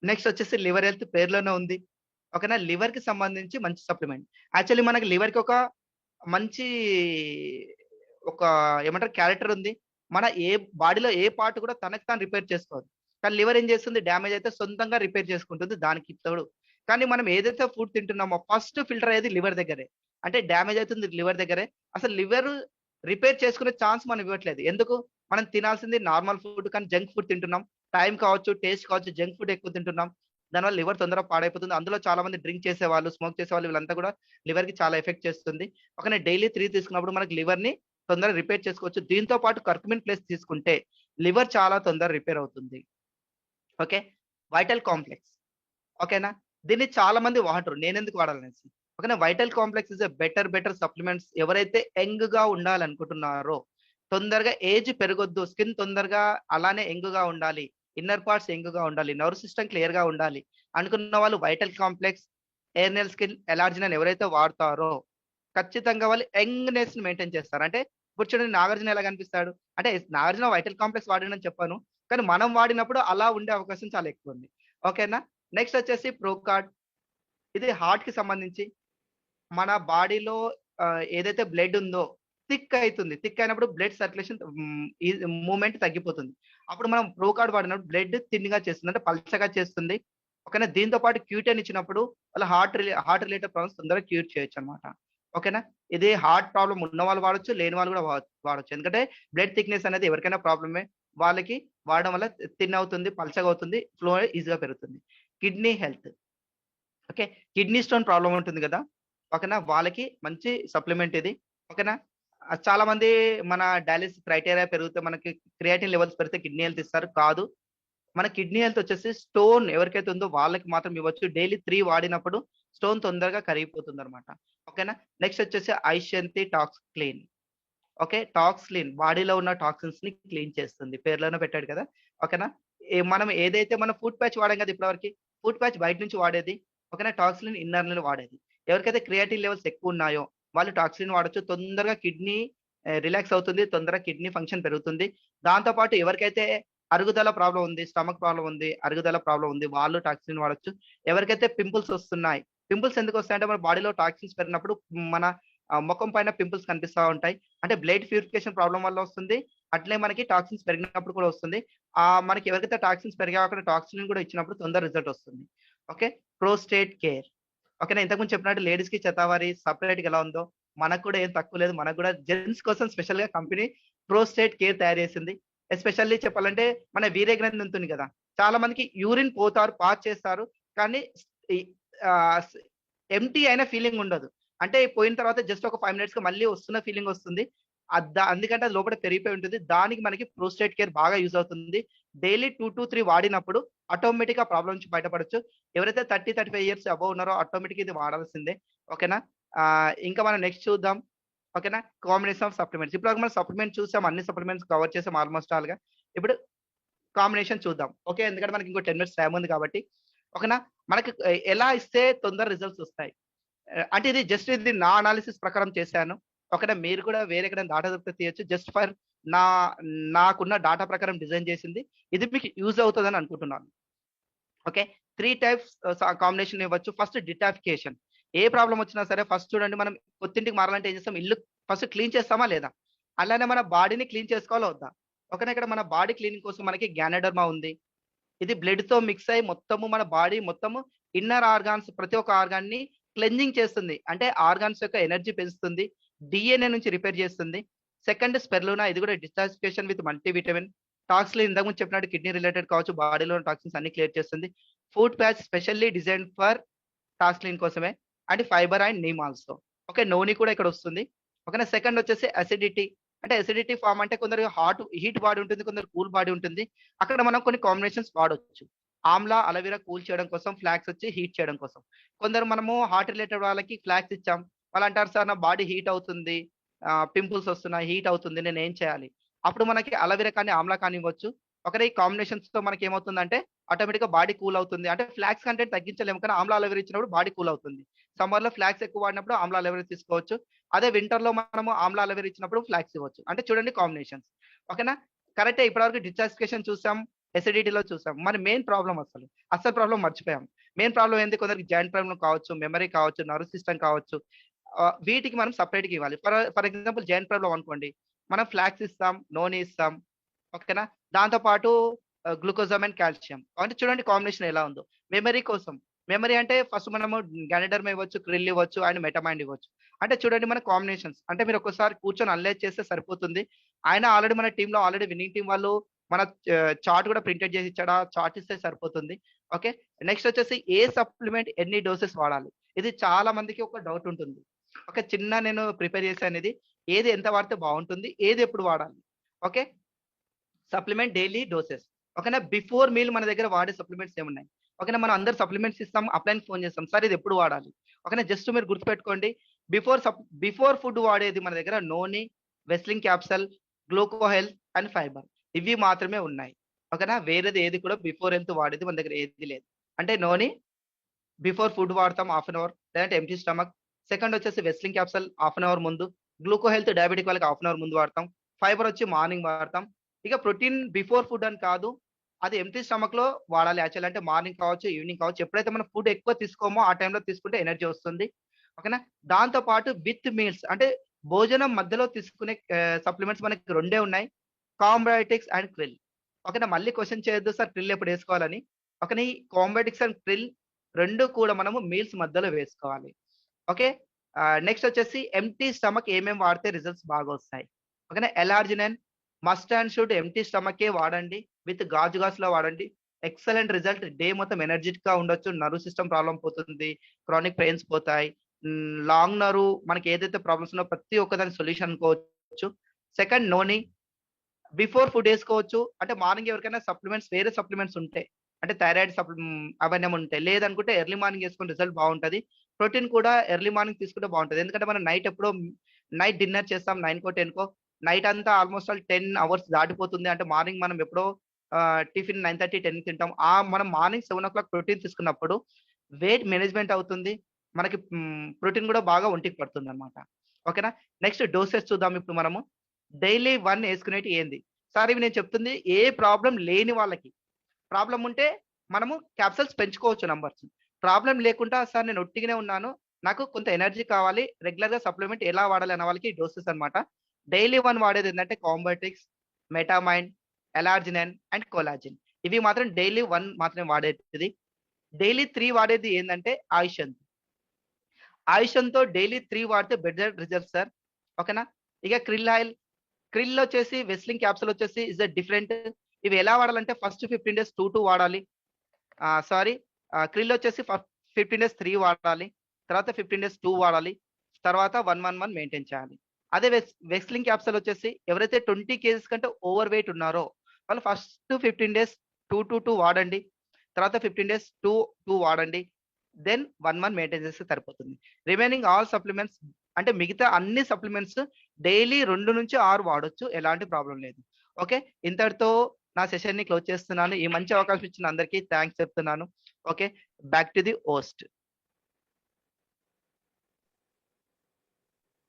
నెక్స్ట్ వచ్చేసి లివర్ హెల్త్ పేరులోనే ఉంది. ఓకేనా. లివర్‌కి సంబంధించి మంచి సప్లిమెంట్. యాక్చువల్లీ మనకి లివర్‌కి ఒక మంచి ఒక ఏమంటారు క్యారెక్టర్ ఉంది. మన బాడీలో ఏ పార్ట్ కూడా తనకి తాను రిపేర్ చేసుకోదు. కానీ లివర్ ఏం చేస్తుంది డ్యామేజ్ అయితే సొంతంగా రిపేర్ చేసుకుంటుంది దానికి తోడు. కానీ మనం ఏదైతే ఫుడ్ తింటున్నామో ఫస్ట్ ఫిల్టర్ అయ్యేది లివర్ దగ్గరే. అంటే డ్యామేజ్ అవుతుంది లివర్ దగ్గరే. అసలు లివర్ రిపేర్ చేసుకునే ఛాన్స్ మనం ఇవ్వట్లేదు. ఎందుకు? మనం తినాల్సింది నార్మల్ ఫుడ్ కానీ జంక్ ఫుడ్ తింటున్నాం. టైం కావచ్చు, టేస్ట్ కావచ్చు, జంక్ ఫుడ్ ఎక్కువ తింటున్నాం. దానివల్ల లివర్ తొందరగా పాడైపోతుంది. అందులో చాలా మంది డ్రింక్ చేసేవాళ్ళు, స్మోక్ చేసేవాళ్ళు వీళ్ళంతా కూడా లివర్‌కి చాలా ఎఫెక్ట్ చేస్తుంది. ఓకేనా. డైలీ 3 తీసుకున్నప్పుడు మనకి లివర్‌ని తొందరగా రిపేర్ చేసుకోవచ్చు. దీంతో పాటు కర్కుమిన్ ప్లస్ తీసుకుంటే లివర్ చాలా తొందరగా రిపేర్ అవుతుంది. ఓకే. Vital complex. ఓకేనా. దీన్ని చాలా మంది వాడరు. నేనెందుకు వాడాలనేసి. ఓకేనా. Vital complex is a better supplements ఎవరైతే యంగ్‌గా ఉండాలనుకుంటున్నారో, తొందరగా ఏజ్ పెరగొద్దు, స్కిన్ తొందరగా అలానే యంగ్‌గా ఉండాలి, ఇన్నర్ పార్ట్స్ యంగ్‌గా ఉండాలి, నర్వ్ సిస్టమ్ క్లియర్‌గా ఉండాలి అనుకున్న వాళ్ళు వైటల్ కాంప్లెక్స్, ఎర్నెల్ స్కిన్ ఎలార్జిన్ ఎవరైతే వాడతారో ఖచ్చితంగా వాళ్ళు యంగ్‌నెస్‌ని మెయింటైన్ చేస్తారు. అంటే ఇప్పుడు చూడండి 'నాగార్జున' ఎలా కనిపిస్తాడు? అంటే 'నాగార్జున' వైటల్ కాంప్లెక్స్ వాడిండని చెప్పను. కానీ మనం వాడినప్పుడు అలా ఉండే అవకాశం చాలా ఎక్కువుంది. ఓకేనా. నెక్స్ట్ వచ్చేసి ప్రోకార్డ్. ఇది హార్ట్‌కి సంబంధించి మన బాడీలో ఏదైతే బ్లడ్ ఉందో థిక్ అయితుంది. థిక్ అయినప్పుడు బ్లడ్ సర్క్యులేషన్ ఈ మూవ్‌మెంట్ తగ్గిపోతుంది. అప్పుడు మనం ప్రోకార్డ్ వాడినప్పుడు బ్లడ్ థిన్‌గా చేస్తుంది. అంటే పల్చగా చేస్తుంది. ఓకేనా. దీంతో పాటు క్యూటెన్ ఇచ్చినప్పుడు వాళ్ళ హార్ట్ రిలేటెడ్ ప్రాబ్లమ్స్ తొందరగా క్యూర్ చేయొచ్చన్నమాట. ఓకేనా. ఇది హార్ట్ ప్రాబ్లమ్ ఉన్నవాళ్ళు వాడొచ్చు. లేని వాళ్ళు కూడా వాడొచ్చు. ఎందుకంటే బ్లడ్ థిక్‌నెస్ అనేది ఎవరికైనా ప్రాబ్లమే. వాళ్ళకి వాడడం వల్ల థిన్ అవుతుంది, పల్చగా అవుతుంది, ఫ్లో ఈజీగా పెరుగుతుంది. Kidney health. Okay. Kidney stone problem ఉంటుంది గదా! ఓకేనా. వాళ్ళకి మంచి సప్లిమెంట్ ఇది. ఓకేనా. చాలా మంది మన డయాలిసిస్ క్రైటీరియా పెరిగితే మనకి క్రియాటిన్ లెవెల్స్ పెరిగితే కిడ్నీ హెల్త్ ఇస్తారు. కాదు. మన కిడ్నీ హెల్త్ వచ్చేసి స్టోన్ ఎవరికైతే ఉందో వాళ్ళకి మాత్రం ఇవ్వచ్చు. డైలీ 3 వాడినప్పుడు స్టోన్ తొందరగా కరిగిపోతుందన్నమాట. ఓకేనా. నెక్స్ట్ వచ్చేసి ఐషంతి tox clean. Okay. Tox clean బాడీలో ఉన్న టాక్సిన్స్‌ని క్లీన్ చేస్తుంది. పేరులోనే పెట్టాడు కదా! ఓకేనా. మనం ఏదైతే మన ఫుడ్ ప్యాచ్ వాడాం కదా ఇప్పటివరకి. ఫుడ్ ప్యాచ్ బయట నుంచి వాడేది. ఓకేనా. టాక్సిన్ ఇన్నర్‌ని వాడేది. ఎవరికైతే క్రియాటిన్ లెవెల్స్ ఎక్కువున్నాయో వాళ్ళు టాక్సిన్ వాడొచ్చు. తొందరగా కిడ్నీ రిలాక్స్ అవుతుంది. తొందరగా కిడ్నీ ఫంక్షన్ పెరుగుతుంది. దాంతో పాటు ఎవరికైతే అరుగుదల ప్రాబ్లమ్ ఉంది, స్టమక్ ప్రాబ్లమ్ ఉంది, అరుగుదల ప్రాబ్లమ్ ఉంది వాళ్ళు టాక్సిన్ వాడొచ్చు. ఎవరికైతే పింపుల్స్ వస్తున్నాయి. పింపుల్స్ ఎందుకొస్తాయంటే మన బాడీలో టాక్సిన్స్ పెరిగినప్పుడు మన మొఖం పైన పింపుల్స్ కనిపిస్తా ఉంటాయి. అంటే బ్లడ్ ప్యూరిఫికేషన్ ప్రాబ్లమ్ వల్ల వస్తుంది. అట్లే మనకి టాక్సిన్స్ పెరిగినప్పుడు కూడా వస్తుంది. మనకి ఎవరికైతే టాక్సిన్స్ పెరిగాయో అక్కడ టాక్సిన్ కూడా ఇచ్చినప్పుడు తొందర రిజల్ట్ వస్తుంది. ఓకే. Prostate care. ఓకేనా. ఇంతకుముందు చెప్పినట్టు లేడీస్‌కి శతావారి సెపరేట్‌గా ఎలా ఉందో మనకు కూడా ఏం తక్కువ లేదు. మనకు కూడా జెంట్స్ కోసం స్పెషల్‌గా కంపెనీ ప్రోస్టేట్ కేర్ తయారు చేసింది. ఎస్పెషల్లీ చెప్పాలంటే మన వీర్య గ్రంథి ఉంటుంది కదా! చాలా మందికి యూరిన్ పోతారు, పాస్ చేస్తారు. కానీ ఈ ఆహ్, ఎంప్టీ అయిన ఫీలింగ్ ఉండదు. అంటే పోయిన తర్వాత జస్ట్ ఒక 5 మినిట్స్‌కి మళ్ళీ వస్తున్న ఫీలింగ్ వస్తుంది. అందుకంటే అది లోపల పెరిగిపోయి ఉంటుంది. దానికి మనకి ప్రోస్టేట్ కేర్ బాగా యూజ్ అవుతుంది. డైలీ 2-3 వాడినప్పుడు ఆటోమేటిక్‌గా ప్రాబ్లమ్ నుంచి బయటపడొచ్చు. ఎవరైతే 30, 35 ఇయర్స్ అబోవ్ ఉన్నారో ఆటోమేటిక్‌గా ఇది వాడాల్సిందే. ఓకేనా. ఇంకా మనం నెక్స్ట్ చూద్దాం. ఓకేనా. Combination of supplements. ఇప్పటివరకు మనం సప్లిమెంట్ చూసాం. అన్ని సప్లిమెంట్స్ కవర్ చేసాం ఆల్‌మోస్ట్ ఆల్‌గా. ఇప్పుడు కాంబినేషన్ చూద్దాం. ఓకే. ఎందుకంటే మనకి ఇంకో 10 మినిట్స్ టైమ్ ఉంది కాబట్టి. ఓకేనా. మనకి ఎలా ఇస్తే తొందర రిజల్ట్స్ వస్తాయి. అంటే ఇది నా అనాలిసిస్ ప్రకారం చేశాను. ఓకేనా. మీరు కూడా వేరే ఎక్కడైనా డాటా దొరికితే తీయొచ్చు. జస్ట్ ఫర్ నా నాకున్న డాటా ప్రకారం డిజైన్ చేసింది. ఇది మీకు యూజ్ అవుతదని అనుకుంటున్నాను. ఓకే. 3 టైప్స్ కాంబినేషన్ ఇవ్వచ్చు. ఫస్ట్ డిటాఫికేషన్. ఏ ప్రాబ్లమ్ వచ్చినా సరే ఫస్ట్ చూడండి మనం కొత్తింటికి మారాలంటే ఏం చేస్తాం? ఇల్లు ఫస్ట్ క్లీన్ చేస్తామా లేదా? అలానే మన బాడీని క్లీన్ చేసుకోవాలా వద్దా? ఓకేనా. ఇక్కడ మన బాడీ క్లీనింగ్ కోసం మనకి గ్యానోడర్మా ఉంది. ఇది బ్లడ్‌తో మిక్స్ అయ్యి మొత్తము మన బాడీ మొత్తము ఇన్నర్ ఆర్గాన్స్ ప్రతి ఒక్క ఆర్గాన్‌ని క్లెన్జింగ్ చేస్తుంది. అంటే ఆర్గాన్స్ యొక్క ఎనర్జీ పెంచుతుంది. డీఎన్ఏ నుంచి రిపేర్ చేస్తుంది. సెకండ్ స్పెర్లునా ఇది కూడా డిటాక్సిఫికేషన్ విత్ మల్టీవిటమిన్. టాక్స్‌లు ఇంతకు ముందు చెప్పినట్టు కిడ్నీ రిలేటెడ్ కావచ్చు, బాడీలో ఉన్న టాక్సిన్స్ అన్ని క్లియర్ చేస్తుంది. Food patch specially designed for టాక్స్‌లిన్ కోసమే. And fibre and neem also. Okay. Noni కూడా ఇక్కడ వస్తుంది. ఓకేనా. సెకండ్ వచ్చేసి అసిడిటీ. అంటే అసిడిటీ ఫార్మ్ అంటే కొందరు హీట్ బాడీ ఉంటుంది. కొందరు కూల్ బాడీ ఉంటుంది. అక్కడ మనం కొన్ని కాంబినేషన్స్ వాడొచ్చు. ఆమ్లా, అలోవెరా కూల్ చేయడం కోసం, ఫ్లాక్స్ వచ్చి హీట్ చేయడం కోసం. కొందరు మనము హార్ట్ రిలేటెడ్ వాళ్ళకి ఫ్లాక్స్ ఇచ్చాం. వాళ్ళు అంటారు సార్ నా బాడీ హీట్ అవుతుంది. పింపుల్స్ వస్తున్నాయి, హీట్ అవుతుంది. నేనేం చేయాలి? అప్పుడు మనకి అలోవెరా కానీ, ఆమ్లా కానీ ఇవ్వచ్చు. ఒకవేళ ఈ కాంబినేషన్స్‌తో మనకేమవుతుందంటే ఆటోమేటిక్‌గా బాడీ కూల్ అవుతుంది. అంటే ఫ్లాక్స్ కంటెంట్ తగ్గించలేము. కానీ ఆమ్లా, అలోవెరా ఇచ్చినప్పుడు బాడీ కూల్ అవుతుంది. సమ్మర్‌లో ఫ్లాక్స్ ఎక్కువ వాడినప్పుడు ఆమ్లా, అలోవెరా తీసుకోవచ్చు. అదే వింటర్‌లో మనము ఆమ్లా, అలోవెరా ఇచ్చినప్పుడు ఫ్లాక్స్ ఇవ్వచ్చు. అంటే చూడండి కాంబినేషన్స్. ఓకేనా. కరెక్టే ఇప్పటివరకు డిటాక్సిఫికేషన్ చూసాం. ఎసిడిటీలో చూసాం. మరి మెయిన్ ప్రాబ్లమ్ అసలు ప్రాబ్లమ్ మర్చిపోయాం. మెయిన్ ప్రాబ్లమ్ ఏంది? కొందరికి జాయింట్ ప్రాబ్లమ్ కావచ్చు, మెమరీ కావచ్చు, నర్వ్ సిస్టమ్ కావచ్చు. వీటికి మనం సెపరేట్‌గా ఇవ్వాలి. ఫర్ ఎగ్జాంపుల్ జాయింట్ ప్రాబ్లమ్ అనుకోండి. మనం ఫ్లాక్స్ ఇస్తాం, నోని ఇస్తాం. ఓకేనా. దాంతో పాటు గ్లూకోజామ్ అండ్ కాల్షియం. అంటే చూడండి కాంబినేషన్ ఎలా ఉందో. మెమరీ కోసం. మెమరీ అంటే ఫస్ట్ మనము గనిడర్మా ఇవ్వచ్చు, క్రిల్ ఇవ్వచ్చు అండ్ మెటమైండ్ ఇవ్వచ్చు. అంటే చూడండి మన కాంబినేషన్స్. అంటే మీరు ఒక్కసారి కూర్చొని అనలైజ్ చేస్తే సరిపోతుంది. ఆయన ఆల్రెడీ మన టీమ్‌లో ఆల్రెడీ విన్నింగ్ టీమ్ వాళ్ళు మన చార్ట్ కూడా ప్రింటెడ్ చేసి ఇచ్చాడు. ఆ చార్ట్ ఇస్తే సరిపోతుంది. ఓకే. నెక్స్ట్ వచ్చేసి ఏ సప్లిమెంట్ ఎన్ని డోసెస్ వాడాలి? ఇది చాలా మందికి ఒక డౌట్ ఉంటుంది. ఒక చిన్న నేను ప్రిపేర్ చేశాను ఇది. ఏది ఎంత వాడితే బావుంటుంది? ఏది ఎప్పుడు వాడాలి? ఓకే. Supplement daily doses. ఓకేనా. బిఫోర్ మీల్ మన దగ్గర వాడే సప్లిమెంట్స్ ఏమున్నాయి? ఓకేనా. మనం అందరు సప్లిమెంట్స్ ఇస్తాం. అప్లైన్‌కి ఫోన్ చేస్తాం. సార్ ఇది ఎప్పుడు వాడాలి? ఓకేనా. జస్ట్ మీరు గుర్తుపెట్టుకోండి. బిఫోర్ ఫుడ్ వాడేది మన దగ్గర నోని, వెస్లిన్ capsule, gluco health and fibre. ఇవి మాత్రమే ఉన్నాయి. ఓకేనా. వేరేది ఏది కూడా బిఫోర్ హెల్త్ వాడేది మన దగ్గర ఏది లేదు. అంటే నోని బిఫోర్ ఫుడ్ వాడతాం హాఫ్ అన్ అవర్. లేదంటే ఎంప్టీ స్టమక్. సెకండ్ వచ్చేసి వెస్లిన్ క్యాప్సూల్ హాఫ్ అన్ అవర్ ముందు. గ్లూకో హెల్త్ డయాబెటిక్ వాళ్ళకి హాఫ్ అన్ అవర్ ముందు వాడతాం. ఫైబర్ వచ్చి మార్నింగ్ వాడతాం. ఇక ప్రోటీన్ బిఫోర్ ఫుడ్ అని కాదు. అది ఎంప్టీ స్టమక్‌లో వాడాలి యాక్చువల్లీ. అంటే మార్నింగ్ కావచ్చు, ఈవినింగ్ కావచ్చు. ఎప్పుడైతే మనం ఫుడ్ ఎక్కువ తీసుకోమో ఆ టైంలో తీసుకుంటే ఎనర్జీ వస్తుంది. ఓకేనా. దాంతో పాటు విత్ మీల్స్ అంటే భోజనం మధ్యలో తీసుకునే సప్లిమెంట్స్ మనకి రెండే ఉన్నాయి. కాంబయోటిక్స్ అండ్ క్రిల్. ఓకేనా. మళ్ళీ క్వెషన్ చేయొద్దు సార్ క్రిల్ ఎప్పుడు ఏసుకోవాలని. ఓకేనా. ఈ కాంబయోటిక్స్ అండ్ క్రిల్ 2 కూడా మనము మీల్స్ మధ్యలో వేసుకోవాలి. ఓకే. నెక్స్ట్ వచ్చేసి ఎంప్టీ స్టమక్ ఏమేమి వాడితే రిజల్ట్స్ బాగొస్తాయి. ఓకేనా. L arginine must and should empty స్టమకే వాడండి. విత్ గాజుగాస్‌లో వాడండి. Excellent result. డే మొత్తం ఎనర్జిటిక్‌గా ఉండొచ్చు. నర్వ్ సిస్టమ్ ప్రాబ్లమ్ పోతుంది. క్రానిక్ పెయిన్స్ పోతాయి. లాంగ్ నర్వ్ మనకి ఏదైతే ప్రాబ్లమ్స్ ఉన్నాయో ప్రతి ఒక్కదానికి సొల్యూషన్ అనుకోవచ్చు. సెకండ్ నోని బిఫోర్ ఫుడ్ ఏసుకోవచ్చు. అంటే మార్నింగ్ ఎవరికైనా వేరే సప్లిమెంట్స్ ఉంటే, అంటే థైరాయిడ్ అవన్నీ ఉంటాయి. లేదనుకుంటే ఎర్లీ మార్నింగ్ ఏసుకుంటే రిజల్ట్ బావుంటది. ప్రోటీన్ కూడా ఎర్లీ మార్నింగ్ తీసుకుంటే బావుంటది. ఎందుకంటే మనం నైట్ డిన్నర్ చేస్తాం 9కో, 10కో నైట్ అంతా ఆల్‌మోస్ట్ ఆల్ 10 అవర్స్ దాటిపోతుంది. అంటే మార్నింగ్ మనం ఎప్పుడో టిఫిన్ 9:30, 10కి తింటాం. మనం మార్నింగ్ 7:00 ప్రోటీన్ తీసుకున్నప్పుడు వెయిట్ మేనేజ్‌మెంట్ అవుతుంది. మనకి ప్రోటీన్ కూడా బాగా ఒంటికి పడుతుందన్నమాట. ఓకేనా. నెక్స్ట్ డోసెస్ చూద్దాం ఇప్పుడు మనము. డైలీ 1 యేసుకునేటియి ఏంది? సార్ ఇవి నేను చెప్తుంది ఏ ప్రాబ్లమ్ లేని వాళ్ళకి. ప్రాబ్లమ్ ఉంటే మనము క్యాప్సూల్స్ పెంచుకోవచ్చు నంబర్స్. ప్రాబ్లమ్ లేకుండా సార్ నేను ఒట్టిగానే ఉన్నాను. నాకు కొంత ఎనర్జీ కావాలి. రెగ్యులర్‌గా సప్లిమెంట్ ఎలా వాడాలి అన్న వాళ్ళకి డోసెస్ అన్నమాట. డైలీ 1 వాడేదేంటంటే కాంబయోటిక్స్, మెటామైన్, ఎలార్జినిన్ అండ్ కొలాజిన్. ఇవి మాత్రం డైలీ 1 మాత్రమే వాడేది. డైలీ 3 వాడేది ఏందంటే ఆయుషన్. ఆయుషన్‌తో డైలీ 3 వాడితే బెటర్ రిజల్ట్స్ సార్. ఓకేనా? ఇక క్రిల్ ఆయిల్. క్రిల్ వచ్చేసి వెస్లింగ్ క్యాప్సూల్ వచ్చేసి ఇస్ డిఫరెంట్. ఇవి ఎలా వాడాలంటే ఫస్ట్ 15 డేస్ 2 వాడాలి. క్రిల్ వచ్చేసి 15 డేస్ 3 వాడాలి. తర్వాత 15 డేస్ 2 వాడాలి. తర్వాత 1-1-1 మెయింటైన్ చేయాలి. అదే వెస్లింగ్ క్యాప్సూల్ వచ్చేసి ఎవరైతే 20 కేజెస్ కంటే ఓవర్ వెయిట్ ఉన్నారో వాళ్ళు ఫస్ట్ 15 డేస్ 2-2 వాడండి. తర్వాత 15 డేస్ 2 వాడండి. దెన్ 1-1 మెయింటైన్ చేస్తే సరిపోతుంది. రిమైనింగ్ ఆల్ సప్లిమెంట్స్ అంటే మిగతా అన్ని సప్లిమెంట్స్ డైలీ 2-6 వాడొచ్చు. ఎలాంటి ప్రాబ్లమ్ లేదు. ఓకే. ఇంతటితో నా సెషన్‌ని క్లోజ్ చేస్తున్నాను. ఈ మంచి అవకాశం ఇచ్చిన అందరికీ థాంక్స్ చెప్తున్నాను. Okay. Back to the host.